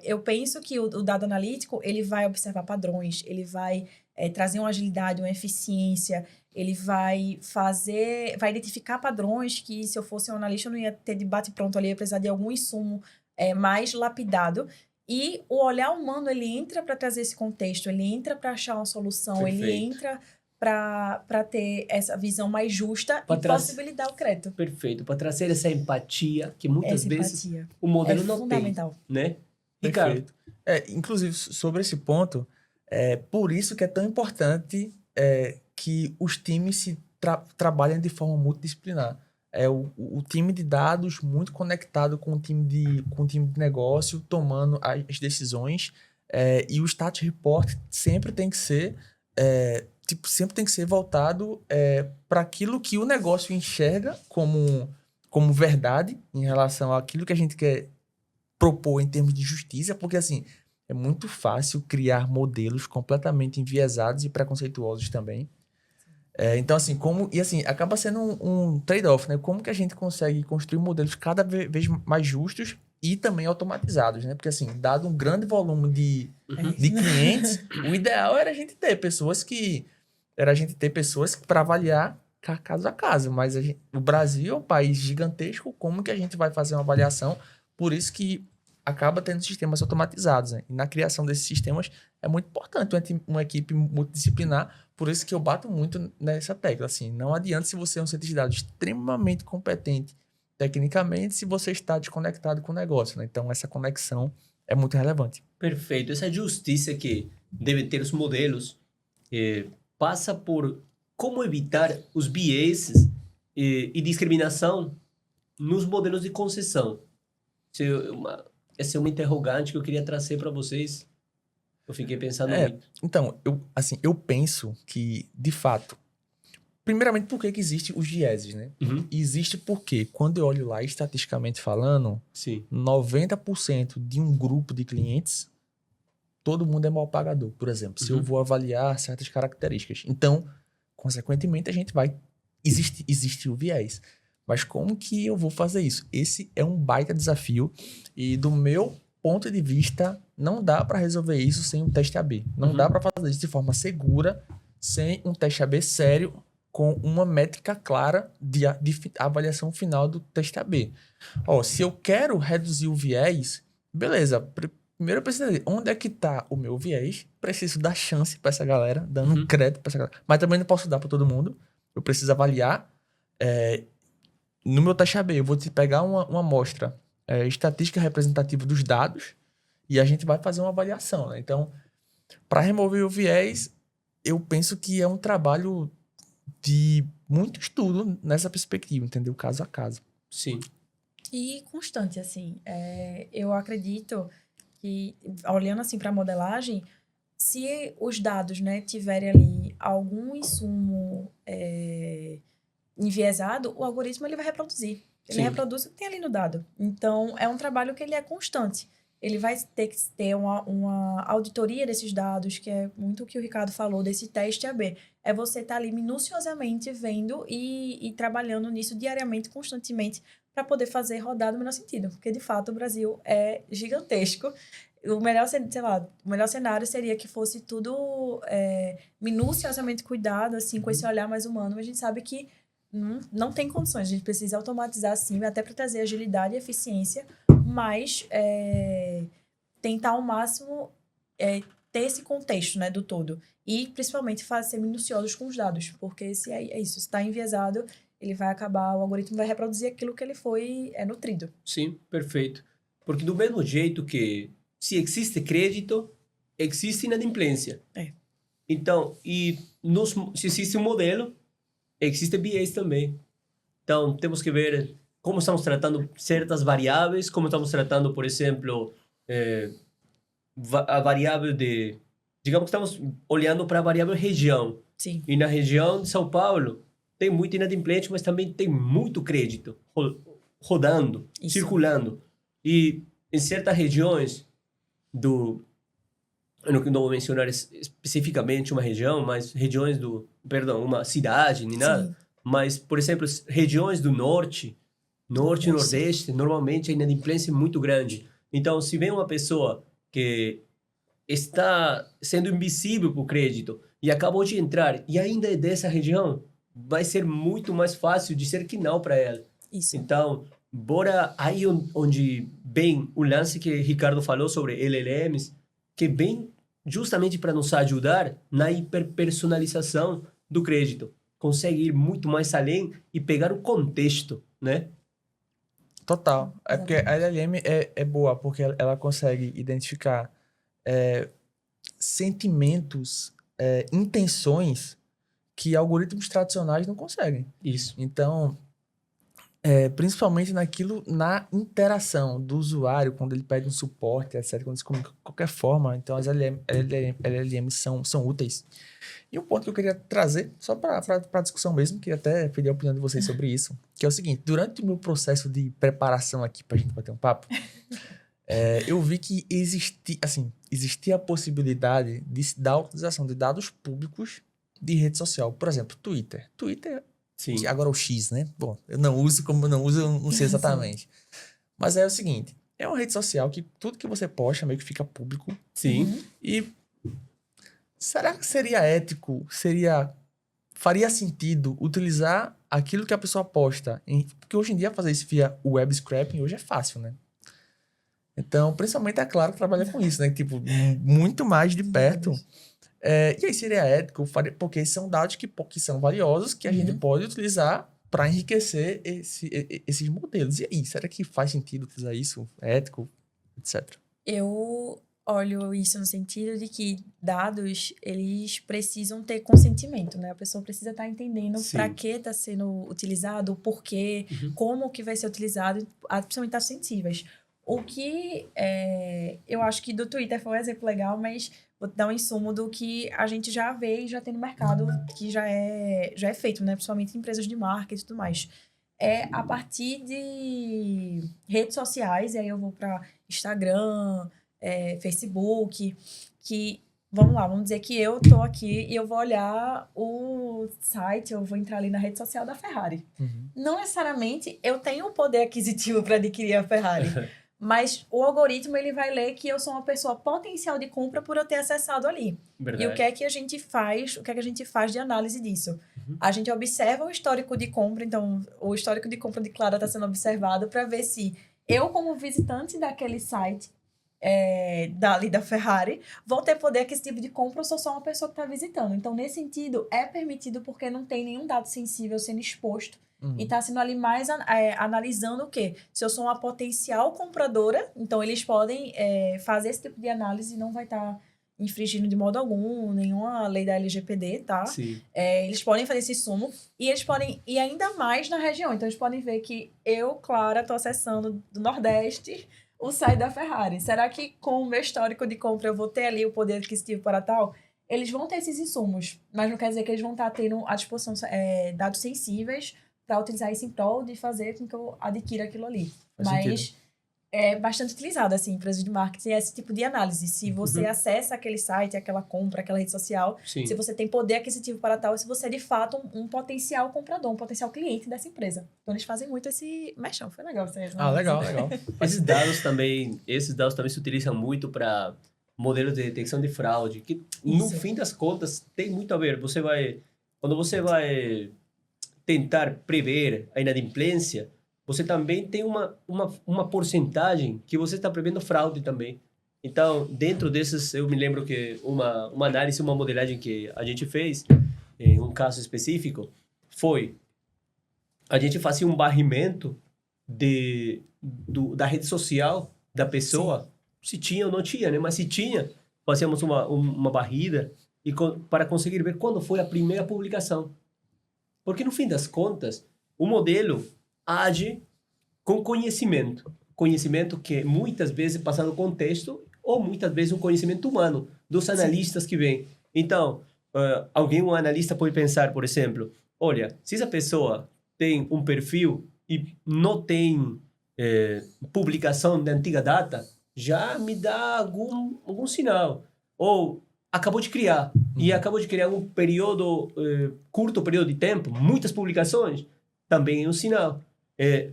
eu penso que o dado analítico, ele vai observar padrões, ele vai trazer uma agilidade, uma eficiência, ele vai identificar padrões que, se eu fosse um analista, eu não ia ter de bate-pronto ali, ia precisar de algum insumo mais lapidado. E o olhar humano, ele entra para trazer esse contexto, ele entra para achar uma solução, Perfeito. ele entra para ter essa visão mais justa e possibilitar o crédito. Perfeito. Para trazer essa empatia que muitas vezes o modelo não fundamental. tem, né? Ricardo. Perfeito. Inclusive, sobre esse ponto, por isso que é tão importante que os times trabalhem de forma multidisciplinar. O time de dados muito conectado com o time de negócio, tomando as decisões, e o status report sempre tem que ser voltado para aquilo que o negócio enxerga como verdade em relação àquilo que a gente quer propor em termos de justiça, porque assim, é muito fácil criar modelos completamente enviesados e preconceituosos também. Então, assim, acaba sendo um trade-off, né? Como que a gente consegue construir modelos cada vez mais justos e também automatizados, né? Porque, assim, dado um grande volume de clientes, o ideal era a gente ter pessoas para avaliar caso a caso. Mas o Brasil é um país gigantesco, como que a gente vai fazer uma avaliação? Por isso que acaba tendo sistemas automatizados, né? E na criação desses sistemas é muito importante uma equipe multidisciplinar. Por isso que eu bato muito nessa tecla. Assim, não adianta se você é um cientista de dados extremamente competente tecnicamente se você está desconectado com o negócio, né? Então, essa conexão é muito relevante. Perfeito. Essa justiça que devem ter os modelos passa por como evitar os vieses e discriminação nos modelos de concessão. Essa é uma interrogante que eu queria trazer para vocês. Eu fiquei pensando muito. Então, eu penso que, de fato, primeiramente, por que existe os vieses, né? Existe porque, quando eu olho lá, estatisticamente falando, 90% de um grupo de clientes, todo mundo é mal pagador, por exemplo. Se eu vou avaliar certas características. Então, consequentemente, a gente vai... Existe o viés. Mas como que eu vou fazer isso? Esse é um baita desafio. E do meu ponto de vista, não dá para resolver isso sem um teste AB. Não dá para fazer isso de forma segura, sem um teste AB sério, com uma métrica clara de avaliação final do teste AB. Se eu quero reduzir o viés, beleza. Primeiro eu preciso ver onde é que está o meu viés. Preciso dar chance para essa galera, dando crédito para essa galera. Mas também não posso dar para todo mundo. Eu preciso avaliar. No meu teste AB, eu vou te pegar uma amostra estatística representativa dos dados e a gente vai fazer uma avaliação, né? Então, para remover o viés, eu penso que é um trabalho de muito estudo nessa perspectiva, entendeu? Caso a caso. Sim. E constante, assim. Eu acredito que, olhando assim para a modelagem, se os dados, né, tiverem ali algum insumo enviesado, o algoritmo ele vai reproduzir. Ele reproduz o que tem ali no dado. Então, é um trabalho que ele é constante. Ele vai ter que ter uma auditoria desses dados, que é muito o que o Ricardo falou, desse teste AB. É você estar ali minuciosamente vendo e trabalhando nisso diariamente, constantemente, para poder fazer rodar no menor sentido. Porque, de fato, o Brasil é gigantesco. O melhor, sei lá, o melhor cenário seria que fosse tudo minuciosamente cuidado, assim, com esse olhar mais humano. Mas a gente sabe que não tem condições. A gente precisa automatizar, sim, até para trazer agilidade e eficiência, mas tentar ao máximo ter esse contexto, né, do todo. E, principalmente, ser minuciosos com os dados, porque se é isso, se está enviesado, ele vai acabar, o algoritmo vai reproduzir aquilo que ele foi nutrido. Sim, perfeito. Porque do mesmo jeito que se existe crédito, existe inadimplência. Então, se existe um modelo, existe viés também. Então, temos que ver como estamos tratando certas variáveis, como estamos tratando, por exemplo, a variável de... Digamos que estamos olhando para a variável região. Sim. E na região de São Paulo, tem muito inadimplente, mas também tem muito crédito rodando, circulando. E em certas regiões eu não vou mencionar especificamente uma região, mas regiões uma cidade, nem nada. Sim. Mas, por exemplo, regiões do norte e nordeste, normalmente a inadimplência é muito grande. Então, se vem uma pessoa que está sendo invisível para o crédito e acabou de entrar e ainda é dessa região, vai ser muito mais fácil de ser que não para ela. Isso. Então, bora aí onde vem o lance que Ricardo falou sobre LLMs, que vem justamente para nos ajudar na hiperpersonalização do crédito. Consegue ir muito mais além e pegar o contexto, né? Total. É porque a LLM é boa, porque ela consegue identificar sentimentos, intenções que algoritmos tradicionais não conseguem. Isso. Então, principalmente na interação do usuário, quando ele pede um suporte, etc., quando se comunica de qualquer forma. Então, as LLMs são úteis. E um ponto que eu queria trazer, só para a discussão mesmo, que até pedir a opinião de vocês sobre isso, que é o seguinte: durante o meu processo de preparação aqui para a gente bater um papo, eu vi que existia a possibilidade da utilização de dados públicos de rede social. Por exemplo, Twitter. Sim. Agora o X, né? Bom, eu não uso, como eu não uso, eu não sei exatamente. Mas é o seguinte, é uma rede social que tudo que você posta meio que fica público. Sim. E será que seria ético, faria sentido utilizar aquilo que a pessoa posta? Porque hoje em dia fazer isso via web scraping hoje é fácil, né? Então, principalmente a Claro trabalha com isso, né? Tipo, muito mais de perto. E aí seria ético, porque são dados que são valiosos, que a gente pode utilizar para enriquecer esses modelos. E aí, será que faz sentido utilizar isso? É ético, etc. Eu olho isso no sentido de que dados, eles precisam ter consentimento, né? A pessoa precisa estar entendendo para que está sendo utilizado, o porquê, como que vai ser utilizado, principalmente dados sensíveis. O que eu acho que do Twitter foi um exemplo legal, mas vou dar um insumo do que a gente já vê e já tem no mercado, que já é feito, né? Principalmente em empresas de marketing e tudo mais. A partir de redes sociais, e aí eu vou para Instagram, Facebook, que, vamos dizer que eu tô aqui e eu vou olhar o site, eu vou entrar ali na rede social da Ferrari. Não necessariamente eu tenho o poder aquisitivo para adquirir a Ferrari, mas o algoritmo ele vai ler que eu sou uma pessoa potencial de compra por eu ter acessado ali. Verdade. E o que é que a gente faz de análise disso? A gente observa o histórico de compra, então o histórico de compra de Clara está sendo observado para ver se eu, como visitante daquele site, da Ferrari, vou ter poder aquisitivo de compra ou sou só uma pessoa que está visitando. Então, nesse sentido, é permitido porque não tem nenhum dado sensível sendo exposto. E está sendo ali mais analisando o quê? Se eu sou uma potencial compradora, então eles podem fazer esse tipo de análise e não vai estar infringindo de modo algum nenhuma lei da LGPD, tá? Sim. Eles podem fazer esse sumo e eles podem ir ainda mais na região. Então, eles podem ver que eu, Clara, estou acessando do Nordeste o site da Ferrari. Será que com o meu histórico de compra eu vou ter ali o poder aquisitivo para tal? Eles vão ter esses insumos, mas não quer dizer que eles vão estar tendo à disposição dados sensíveis para utilizar isso em prol de fazer com que eu adquira aquilo ali. Mas é bastante utilizado, assim, em empresas de marketing, esse tipo de análise. Se você acessa aquele site, aquela compra, aquela rede social, Sim. se você tem poder aquisitivo para tal, se você é de fato um potencial comprador, um potencial cliente dessa empresa. Então, eles fazem muito esse mexão. Foi legal você. Legal, legal. Esses dados também se utilizam muito para modelos de detecção de fraude, que no Isso. fim das contas tem muito a ver. Quando você vai tentar prever a inadimplência, você também tem uma porcentagem que você está prevendo fraude também. Então, dentro desses, eu me lembro que uma análise, uma modelagem que a gente fez, em um caso específico, foi a gente fazia um varrimento da rede social da pessoa, se tinha ou não tinha, né? Mas se tinha, fazíamos uma varrida para conseguir ver quando foi a primeira publicação. Porque, no fim das contas, o modelo age com conhecimento. Conhecimento que muitas vezes passa no contexto ou muitas vezes um conhecimento humano dos analistas que vêm. Então, um analista pode pensar, por exemplo, olha, se essa pessoa tem um perfil e não tem publicação de antiga data, já me dá algum sinal. Ou acabou de criar, e acabou de criar um período, curto período de tempo, muitas publicações, também é um sinal.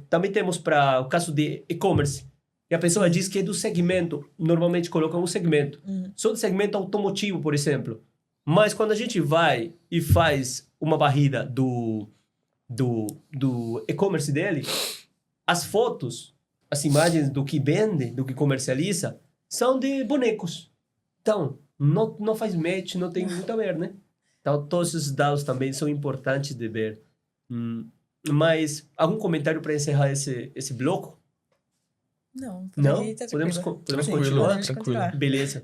Também temos para o caso de e-commerce, e a pessoa diz que é do segmento, normalmente colocam um segmento. Sou do segmento automotivo, por exemplo. Mas quando a gente vai e faz uma varrida do e-commerce dele, as fotos, as imagens do que vende, do que comercializa, são de bonecos. Então, não faz match, não tem muito a ver, né? Então, todos esses dados também são importantes de ver. Mas, algum comentário para encerrar esse bloco? Não? Podemos Tranquilo, continuar? tranquilo. Beleza.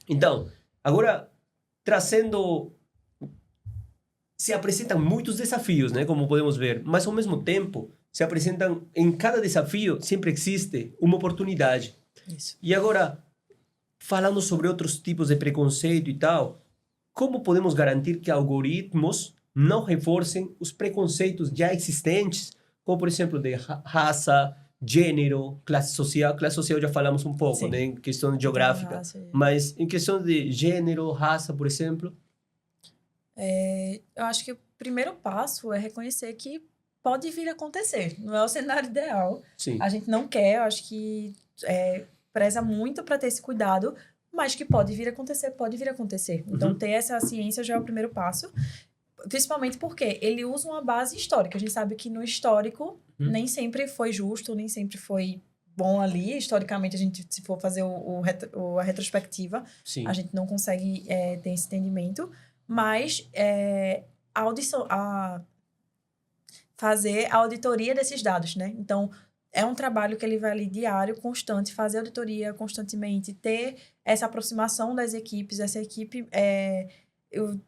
Então, agora, trazendo... Se apresentam muitos desafios, né? Como podemos ver. Mas, ao mesmo tempo, se apresentam... Em cada desafio, sempre existe uma oportunidade. Isso. E agora, falando sobre outros tipos de preconceito e tal, como podemos garantir que algoritmos não reforcem os preconceitos já existentes, como, por exemplo, de raça, gênero, classe social. Classe social já falamos um pouco, né, em questão geográfica. Mas em questão de gênero, raça, por exemplo? Eu acho que o primeiro passo é reconhecer que pode vir a acontecer. Não é o cenário ideal. Sim. A gente não quer, eu acho que preza muito para ter esse cuidado, mas que pode vir a acontecer, pode vir a acontecer. Então, ter essa ciência já é o primeiro passo. Principalmente porque ele usa uma base histórica. A gente sabe que no histórico nem sempre foi justo, nem sempre foi bom ali. Historicamente, a gente, se for fazer a retrospectiva, Sim. a gente não consegue ter esse entendimento. Mas fazer a auditoria desses dados, né? Então, é um trabalho que ele vai ali diário, constante, fazer auditoria constantemente, ter essa aproximação das equipes, essa equipe...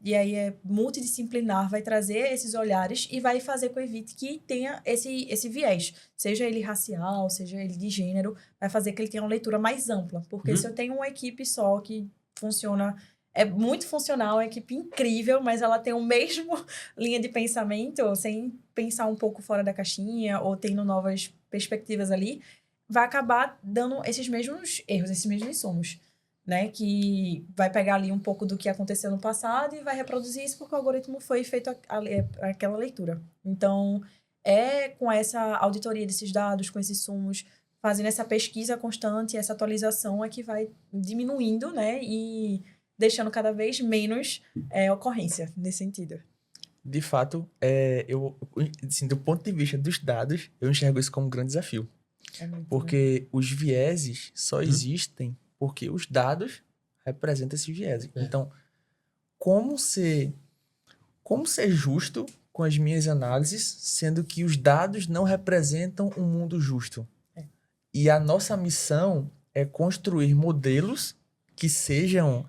e aí é multidisciplinar, vai trazer esses olhares e vai fazer com que tenha esse viés. Seja ele racial, seja ele de gênero, vai fazer que ele tenha uma leitura mais ampla. Porque se eu tenho uma equipe só que funciona... É muito funcional, é uma equipe incrível, mas ela tem o mesmo linha de pensamento, sem pensar um pouco fora da caixinha ou tendo novas perspectivas ali, vai acabar dando esses mesmos erros, esses mesmos insumos. Né, que vai pegar ali um pouco do que aconteceu no passado e vai reproduzir isso porque o algoritmo foi feito aquela leitura. Então, com essa auditoria desses dados, com esses insumos, fazendo essa pesquisa constante, essa atualização é que vai diminuindo, né, e deixando cada vez menos ocorrência nesse sentido. De fato, assim, do ponto de vista dos dados, eu enxergo isso como um grande desafio. Porque os vieses só existem porque os dados representam esses vieses. Então, como ser justo com as minhas análises, sendo que os dados não representam um mundo justo? E a nossa missão é construir modelos que sejam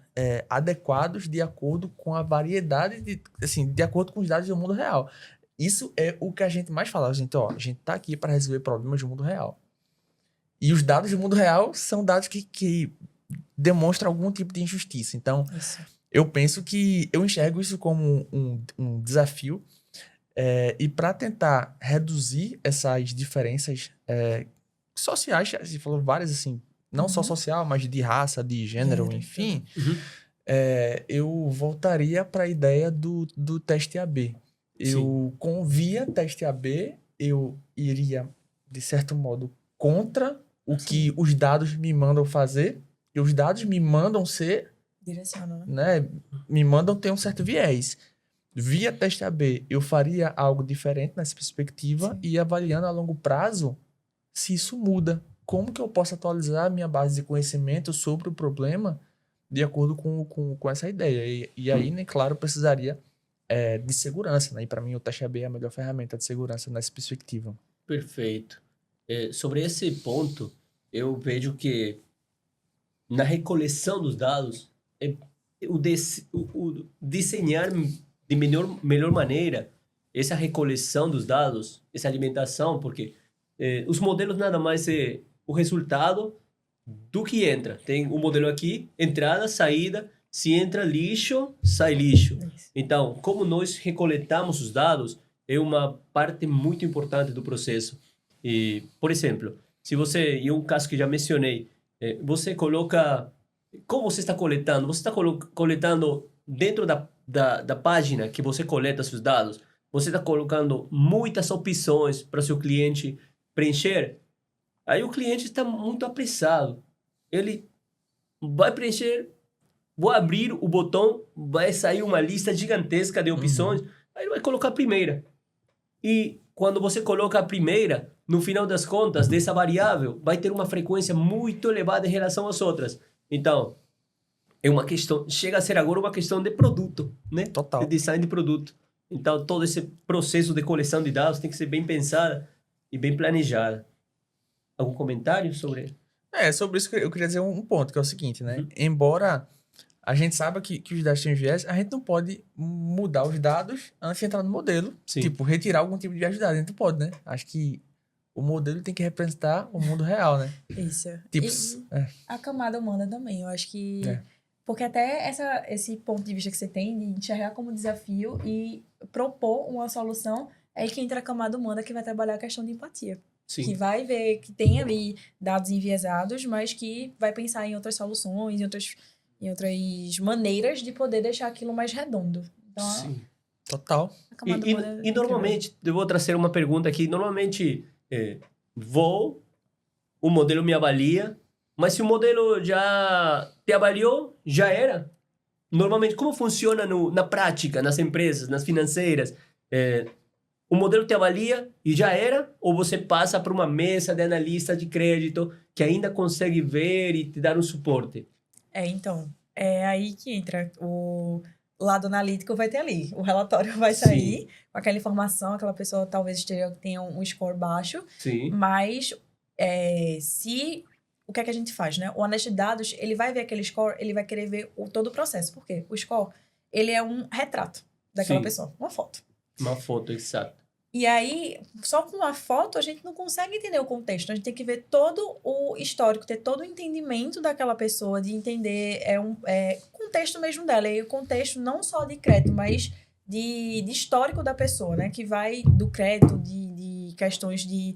adequados de acordo com a variedade, de acordo com os dados do mundo real. Isso é o que a gente mais fala. A gente está aqui para resolver problemas do mundo real. E os dados do mundo real são dados que demonstram algum tipo de injustiça. Então, eu penso que eu enxergo isso como um desafio. E para tentar reduzir essas diferenças sociais, você falou várias assim, não só social, mas de raça, de gênero, enfim, eu voltaria para a ideia do teste AB. Via teste AB, eu iria, de certo modo, contra o que os dados me mandam fazer, e os dados me mandam ser... Direcionam, né? Me mandam ter um certo viés. Via teste AB, eu faria algo diferente nessa perspectiva e avaliando a longo prazo se isso muda. Como que eu posso atualizar a minha base de conhecimento sobre o problema de acordo com essa ideia? E aí, né, claro, precisaria de segurança, né? E para mim o teste AB é a melhor ferramenta de segurança nessa perspectiva. Perfeito. Sobre esse ponto, eu vejo que na recoleção dos dados, o desenhar de melhor maneira essa recoleção dos dados, essa alimentação, porque os modelos nada mais é o resultado do que entra. Tem um modelo aqui, entrada, saída, se entra lixo, sai lixo. Então, como nós recoletamos os dados, é uma parte muito importante do processo. E, por exemplo, se você, em um caso que já mencionei, você coloca... Como você está coletando? Você está coletando dentro da página que você coleta seus dados. Você está colocando muitas opções para seu cliente preencher. Aí o cliente está muito apressado. Ele vai preencher, vou abrir o botão, vai sair uma lista gigantesca de opções. Aí ele vai colocar a primeira. E quando você coloca a primeira, no final das contas, dessa variável, vai ter uma frequência muito elevada em relação às outras. Então, é uma questão, chega a ser agora uma questão de produto, né? Total. De design de produto. Então, todo esse processo de coleção de dados tem que ser bem pensado e bem planejado. Algum comentário sobre? Sobre isso que eu queria dizer um ponto, que é o seguinte, né? Embora a gente saiba que os dados têm viés, a gente não pode mudar os dados antes de entrar no modelo. Sim. Tipo, retirar algum tipo de viés de dados. A gente não pode, né? Acho que o modelo tem que representar o mundo real, né? Isso. Tipo, a camada humana também, eu acho que... Porque até esse ponto de vista que você tem de enxergar como desafio e propor uma solução, é aí que entra a camada humana que vai trabalhar a questão de empatia. Sim. Que vai ver que tem ali dados enviesados, mas que vai pensar em outras soluções, em outras maneiras de poder deixar aquilo mais redondo. Então, Sim. Total. a camada humana E normalmente, eu vou trazer uma pergunta aqui, normalmente o modelo me avalia, mas se o modelo já te avaliou, já era. Normalmente, como funciona na prática, nas empresas, nas financeiras? O modelo te avalia e já era? Ou você passa para uma mesa de analista de crédito que ainda consegue ver e te dar um suporte? Então, é aí que entra o lado analítico, vai ter ali. O relatório vai sair com aquela informação, aquela pessoa talvez tenha um score baixo. Sim. Mas o que é que a gente faz, né? O analista de dados, ele vai ver aquele score, ele vai querer ver todo o processo. Por quê? O score, ele é um retrato daquela pessoa, uma foto. Uma foto, exato. E aí, só com a foto, a gente não consegue entender o contexto. A gente tem que ver todo o histórico, ter todo o entendimento daquela pessoa, de entender o contexto mesmo dela. E o contexto não só de crédito, mas de histórico da pessoa, né? Que vai do crédito, de questões de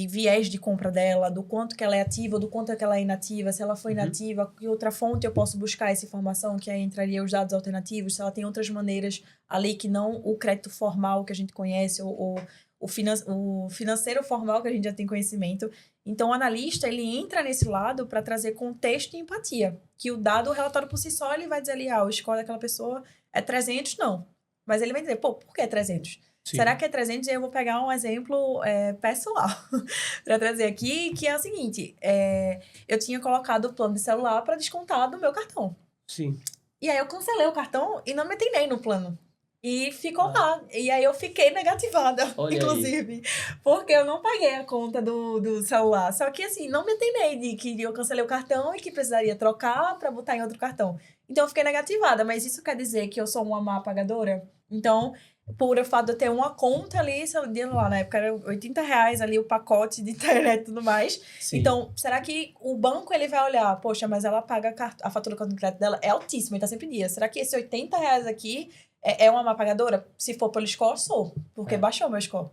viés de compra dela, do quanto que ela é ativa, do quanto que ela é inativa, se ela foi inativa, que outra fonte eu posso buscar essa informação, que aí entraria os dados alternativos, se ela tem outras maneiras ali que não o crédito formal que a gente conhece, ou o financeiro formal que a gente já tem conhecimento. Então, o analista, ele entra nesse lado para trazer contexto e empatia, que o dado, o relatório por si só, ele vai dizer ali, o score daquela pessoa é 300, não. Mas ele vai dizer, por que 300? Sim. Será que é 300? E eu vou pegar um exemplo pessoal para trazer aqui, que é o seguinte. Eu tinha colocado o plano de celular para descontar do meu cartão. Sim. E aí eu cancelei o cartão e não me atenei no plano. E ficou lá. E aí eu fiquei negativada, inclusive. Porque eu não paguei a conta do celular. Só que assim, não me atenei de que eu cancelei o cartão e que precisaria trocar para botar em outro cartão. Então eu fiquei negativada. Mas isso quer dizer que eu sou uma má pagadora? Então... por o fato de eu ter uma conta ali, lá, na época era R$80 ali o pacote de internet e tudo mais. Sim. Então, será que o banco ele vai olhar, poxa, mas ela paga a fatura do cartão de crédito dela é altíssima, ele tá sempre em dia. Será que esse R$80 aqui é uma má pagadora? Se for pelo score, sou, porque baixou meu score.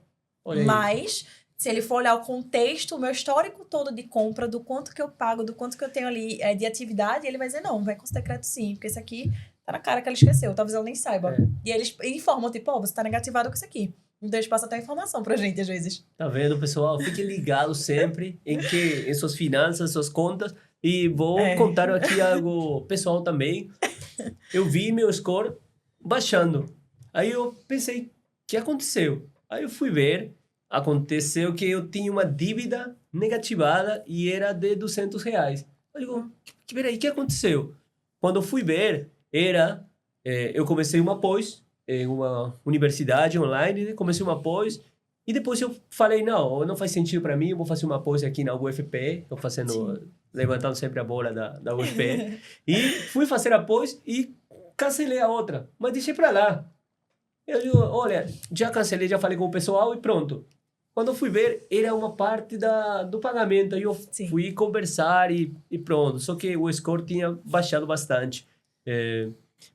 Mas Se ele for olhar o contexto, o meu histórico todo de compra, do quanto que eu pago, do quanto que eu tenho ali de atividade, ele vai dizer, não, vai considerar crédito sim, porque esse aqui tá na cara que ela esqueceu, talvez ela nem saiba. E eles informam, tipo, você tá negativado com isso aqui. Então eles passam até informação pra gente, às vezes. Tá vendo, pessoal? Fique ligado sempre em suas finanças, suas contas. E vou contar aqui algo pessoal também. Eu vi meu score baixando. Aí eu pensei, o que aconteceu? Aí eu fui ver. Aconteceu que eu tinha uma dívida negativada e era de R$ 200. Eu digo, peraí, o que aconteceu? Quando eu fui ver, eu comecei uma pós em uma universidade online, comecei uma pós, e depois eu falei, não faz sentido para mim, eu vou fazer uma pós aqui na UFPE, estou fazendo, levantando sempre a bola da UFPE, e fui fazer a pós e cancelei a outra, mas deixei para lá. Eu digo, olha, já cancelei, já falei com o pessoal e pronto. Quando eu fui ver, era uma parte do pagamento. Aí eu fui conversar e pronto. Só que o score tinha baixado bastante.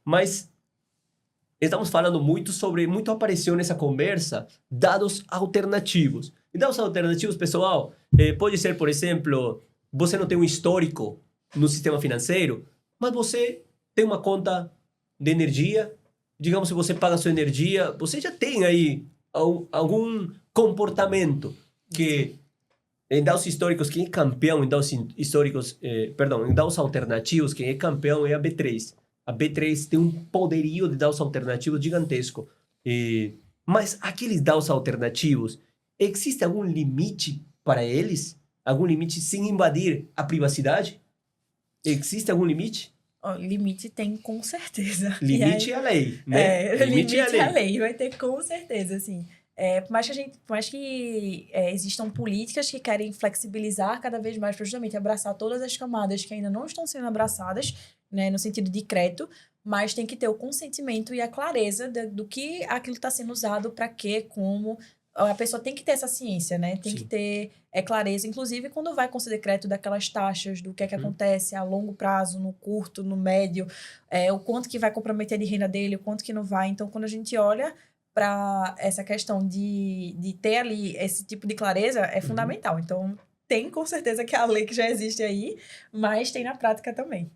Mas estamos falando muito apareceu nessa conversa, dados alternativos. E dados alternativos, pessoal, pode ser, por exemplo, você não tem um histórico no sistema financeiro, mas você tem uma conta de energia. Digamos, se você paga a sua energia, você já tem aí algum comportamento que em dados históricos, quem é campeão em dados históricos, em dados alternativos, quem é campeão é a B3. A B3 tem um poderio de dados alternativos gigantesco. Mas aqueles dados alternativos, existe algum limite para eles? Algum limite sem invadir a privacidade? Existe algum limite? Limite tem, com certeza. Limite é a lei, né? Limite é a lei. Vai ter com certeza, assim. Por mais que existam políticas que querem flexibilizar cada vez mais para justamente abraçar todas as camadas que ainda não estão sendo abraçadas, né, no sentido de crédito, mas tem que ter o consentimento e a clareza do que aquilo está sendo usado, para quê, como. A pessoa tem que ter essa ciência, né? Tem que ter clareza, inclusive quando vai conceder crédito, daquelas taxas, do que é que acontece a longo prazo, no curto, no médio, o quanto que vai comprometer de renda dele, o quanto que não vai. Então, quando a gente olha para essa questão de ter ali esse tipo de clareza, é fundamental. Então, tem com certeza que é a lei que já existe aí, mas tem na prática também.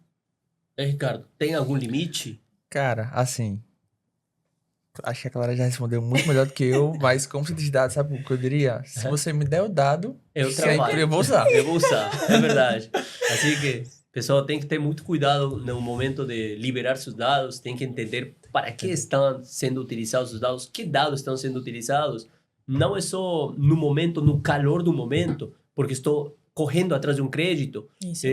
Ricardo, tem algum limite? Cara, assim, acho que a Clara já respondeu muito melhor do que eu, mas como simplicidade, sabe o que eu diria? Se você me der o dado, eu trabalho. Eu vou usar. Eu vou usar, é verdade. Assim que, pessoal, tem que ter muito cuidado no momento de liberar seus dados, tem que entender para que estão sendo utilizados os dados, que dados estão sendo utilizados. Não é só no momento, no calor do momento, porque estou correndo atrás de um crédito.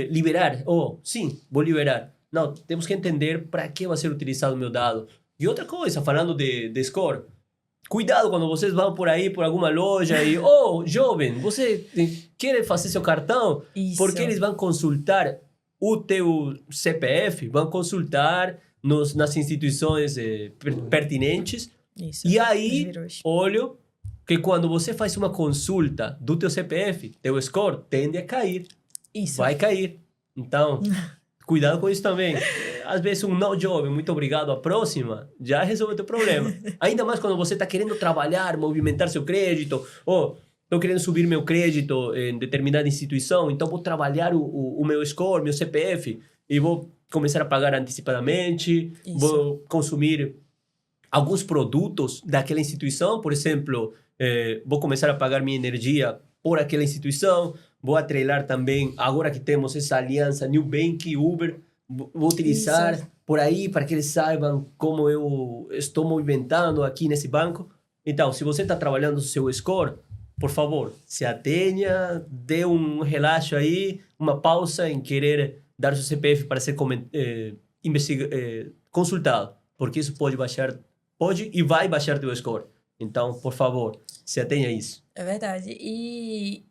Liberar, sim, vou liberar. Não, temos que entender para que vai ser utilizado o meu dado. E outra coisa, falando de score, cuidado quando vocês vão por aí, por alguma loja e, jovem, você quer fazer seu cartão? Isso. Porque eles vão consultar o teu CPF, vão consultar nas instituições pertinentes. Isso. E aí, olho que quando você faz uma consulta do teu CPF, teu score tende a cair. Isso. Vai cair. Então, cuidado com isso também. Às vezes não jovem, muito obrigado, a próxima, já resolve o teu problema. Ainda mais quando você está querendo trabalhar, movimentar seu crédito, estou querendo subir meu crédito em determinada instituição, então vou trabalhar o meu score, meu CPF, e vou começar a pagar antecipadamente, vou consumir alguns produtos daquela instituição, por exemplo, vou começar a pagar minha energia por aquela instituição, vou atrelar também, agora que temos essa aliança Nubank e Uber, vou utilizar por aí para que eles saibam como eu estou movimentando aqui nesse banco. Então, se você está trabalhando o seu score, por favor, se atenha, dê um relaxo aí, uma pausa em querer dar o seu CPF para ser consultado, porque isso pode e vai baixar teu score. Então, por favor, se atenha a isso. É verdade. E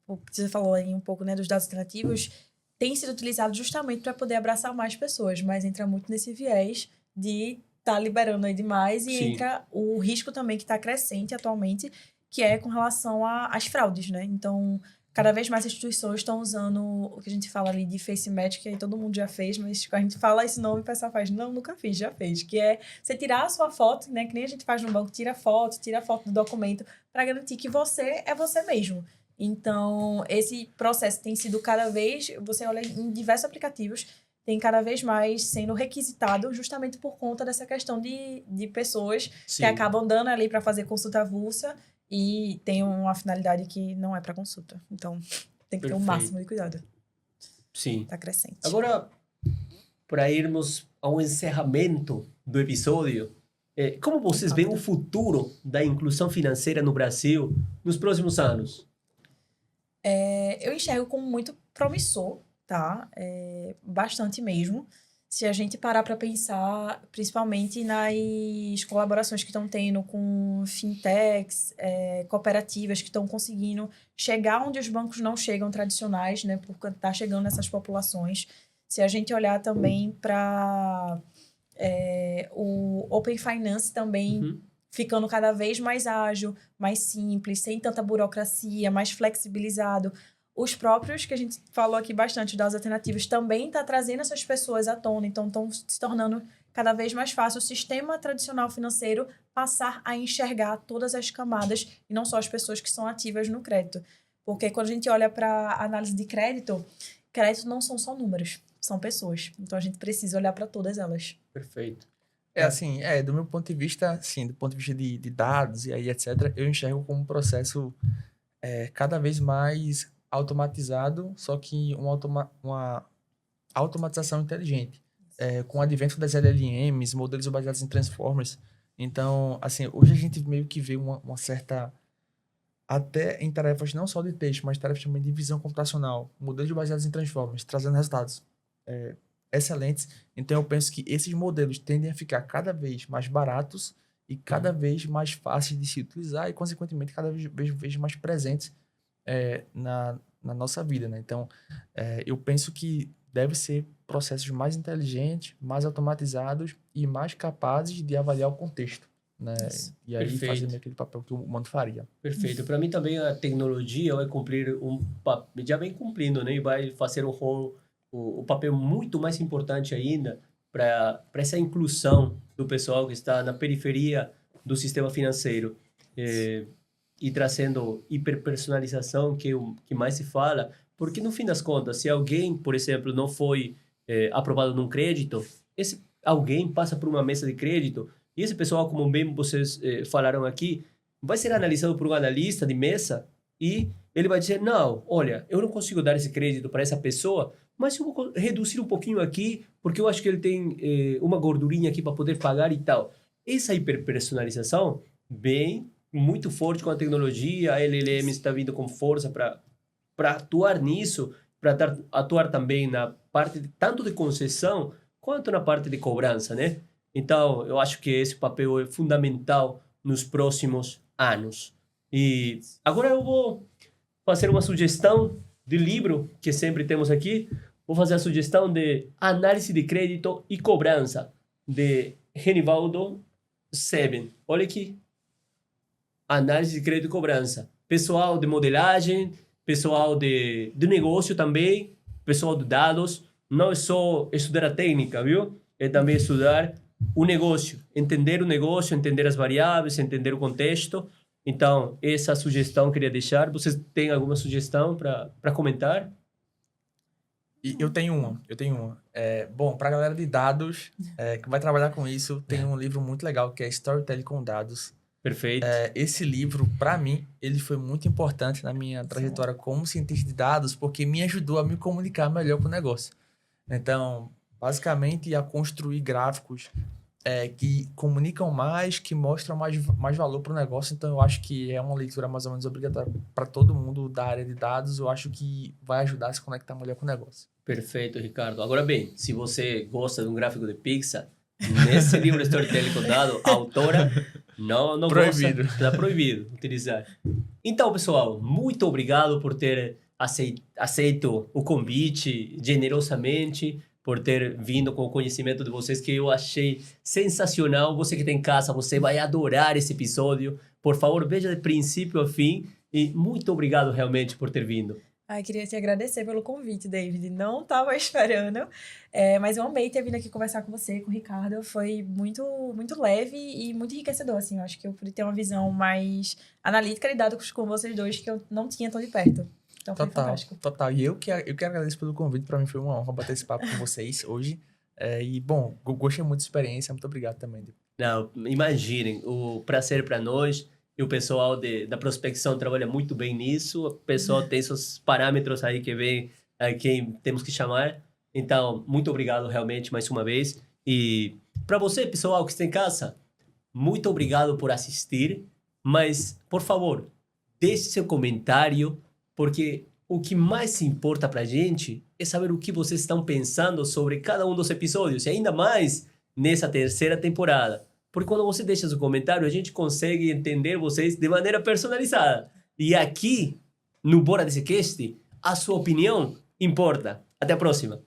o que você falou aí um pouco, né, dos dados alternativos, tem sido utilizado justamente para poder abraçar mais pessoas, mas entra muito nesse viés de estar liberando aí demais e entra o risco também que está crescente atualmente, que é com relação às fraudes, né? Então, cada vez mais instituições estão usando o que a gente fala ali de face match, que aí todo mundo já fez, mas quando a gente fala esse nome, o pessoal faz, não, nunca fiz, já fez. Que é você tirar a sua foto, né? Que nem a gente faz no banco, tira a foto do documento, para garantir que você é você mesmo. Então, esse processo tem sido cada vez, você olha em diversos aplicativos, tem cada vez mais sendo requisitado justamente por conta dessa questão de pessoas Sim. que acabam dando ali para fazer consulta avulsa e tem uma finalidade que não é para consulta. Então, tem que ter o Perfeito. máximo de cuidado. Sim. Tá crescente. Agora, para irmos ao encerramento do episódio, como vocês veem o futuro da inclusão financeira no Brasil nos próximos anos? Eu enxergo como muito promissor, tá? Bastante mesmo. Se a gente parar para pensar, principalmente nas colaborações que estão tendo com fintechs, cooperativas que estão conseguindo chegar onde os bancos não chegam tradicionais, né? Porque está chegando nessas populações. Se a gente olhar também para o Open Finance também ficando cada vez mais ágil, mais simples, sem tanta burocracia, mais flexibilizado. Os próprios, que a gente falou aqui bastante das alternativas, também está trazendo essas pessoas à tona. Então, estão se tornando cada vez mais fácil o sistema tradicional financeiro passar a enxergar todas as camadas e não só as pessoas que são ativas no crédito. Porque quando a gente olha para a análise de crédito não são só números, são pessoas. Então, a gente precisa olhar para todas elas. Perfeito. Assim, do meu ponto de vista, sim, do ponto de vista de dados e aí, etc., eu enxergo como um processo cada vez mais automatizado, só que uma automatização inteligente, com o advento das LLMs, modelos baseados em transformers. Então, assim, hoje a gente meio que vê uma certa, até em tarefas não só de texto, mas tarefas também de visão computacional, modelos baseados em transformers, trazendo resultados excelentes. Então, eu penso que esses modelos tendem a ficar cada vez mais baratos e cada vez mais fáceis de se utilizar e, consequentemente, cada vez mais presentes na nossa vida, né? Então, eu penso que deve ser processos mais inteligentes, mais automatizados e mais capazes de avaliar o contexto, né? E aí Perfeito. fazer aquele papel que o humano faria. Perfeito. Para mim também a tecnologia vai cumprir já vem cumprindo, né? E vai fazer o papel muito mais importante ainda para essa inclusão do pessoal que está na periferia do sistema financeiro. E trazendo hiperpersonalização, que é o que mais se fala, porque no fim das contas, se alguém, por exemplo, não foi aprovado num crédito, esse alguém passa por uma mesa de crédito e esse pessoal, como bem vocês falaram aqui, vai ser analisado por um analista de mesa e ele vai dizer, não, olha, eu não consigo dar esse crédito para essa pessoa, mas eu vou reduzir um pouquinho aqui, porque eu acho que ele tem uma gordurinha aqui para poder pagar e tal. Essa hiperpersonalização vem muito forte com a tecnologia, a LLM está vindo com força para atuar nisso, para atuar também na parte tanto de concessão quanto na parte de cobrança, né? Então, eu acho que esse papel é fundamental nos próximos anos. E agora eu vou fazer uma sugestão de livro que sempre temos aqui. Vou fazer a sugestão de Análise de Crédito e Cobrança, de Renivaldo Seben. Olha aqui. Análise de crédito e cobrança. Pessoal de modelagem, pessoal de negócio também, pessoal de dados. Não é só estudar a técnica, viu? É também estudar o negócio. Entender o negócio, entender as variáveis, entender o contexto. Então, essa sugestão eu queria deixar. Vocês têm alguma sugestão para comentar? E eu tenho uma. Bom, para a galera de dados que vai trabalhar com isso, tem um livro muito legal que é Storytelling com Dados. Perfeito. Esse livro, para mim, ele foi muito importante na minha trajetória como cientista de dados, porque me ajudou a me comunicar melhor com o negócio. Então, basicamente, a construir gráficos que comunicam mais, que mostram mais valor para o negócio. Então, eu acho que é uma leitura mais ou menos obrigatória para todo mundo da área de dados. Eu acho que vai ajudar a se conectar melhor com o negócio. Perfeito, Ricardo. Agora bem, se você gosta de um gráfico de Pixar, nesse livro Storytelling com Dados, a autora não Proibido. gosta, está proibido utilizar. Então, pessoal, muito obrigado por ter aceito o convite generosamente, por ter vindo com o conhecimento de vocês, que eu achei sensacional. Você que tem em casa, você vai adorar esse episódio. Por favor, veja de princípio a fim E muito obrigado realmente por ter vindo. Ai, queria te agradecer pelo convite, David. Não estava esperando, mas eu amei ter vindo aqui conversar com você, com o Ricardo. Foi muito, muito leve e muito enriquecedor, assim. Eu acho que eu pude ter uma visão mais analítica lidado com vocês dois que eu não tinha tão de perto. Então foi fantástico. Total. E eu que agradeço pelo convite. Para mim foi uma honra bater esse papo com vocês hoje. E, bom, gostei muito da experiência. Muito obrigado também. Não, imaginem, o prazer para nós. E o pessoal da prospecção trabalha muito bem nisso. O pessoal tem seus parâmetros aí que vem a quem temos que chamar. Então, muito obrigado realmente mais uma vez. E para você, pessoal que está em casa, muito obrigado por assistir. Mas, por favor, deixe seu comentário, porque o que mais importa para a gente é saber o que vocês estão pensando sobre cada um dos episódios. E ainda mais nessa terceira temporada. Porque quando você deixa seu comentário, a gente consegue entender vocês de maneira personalizada. E aqui, no Bora Desse Cast, a sua opinião importa. Até a próxima.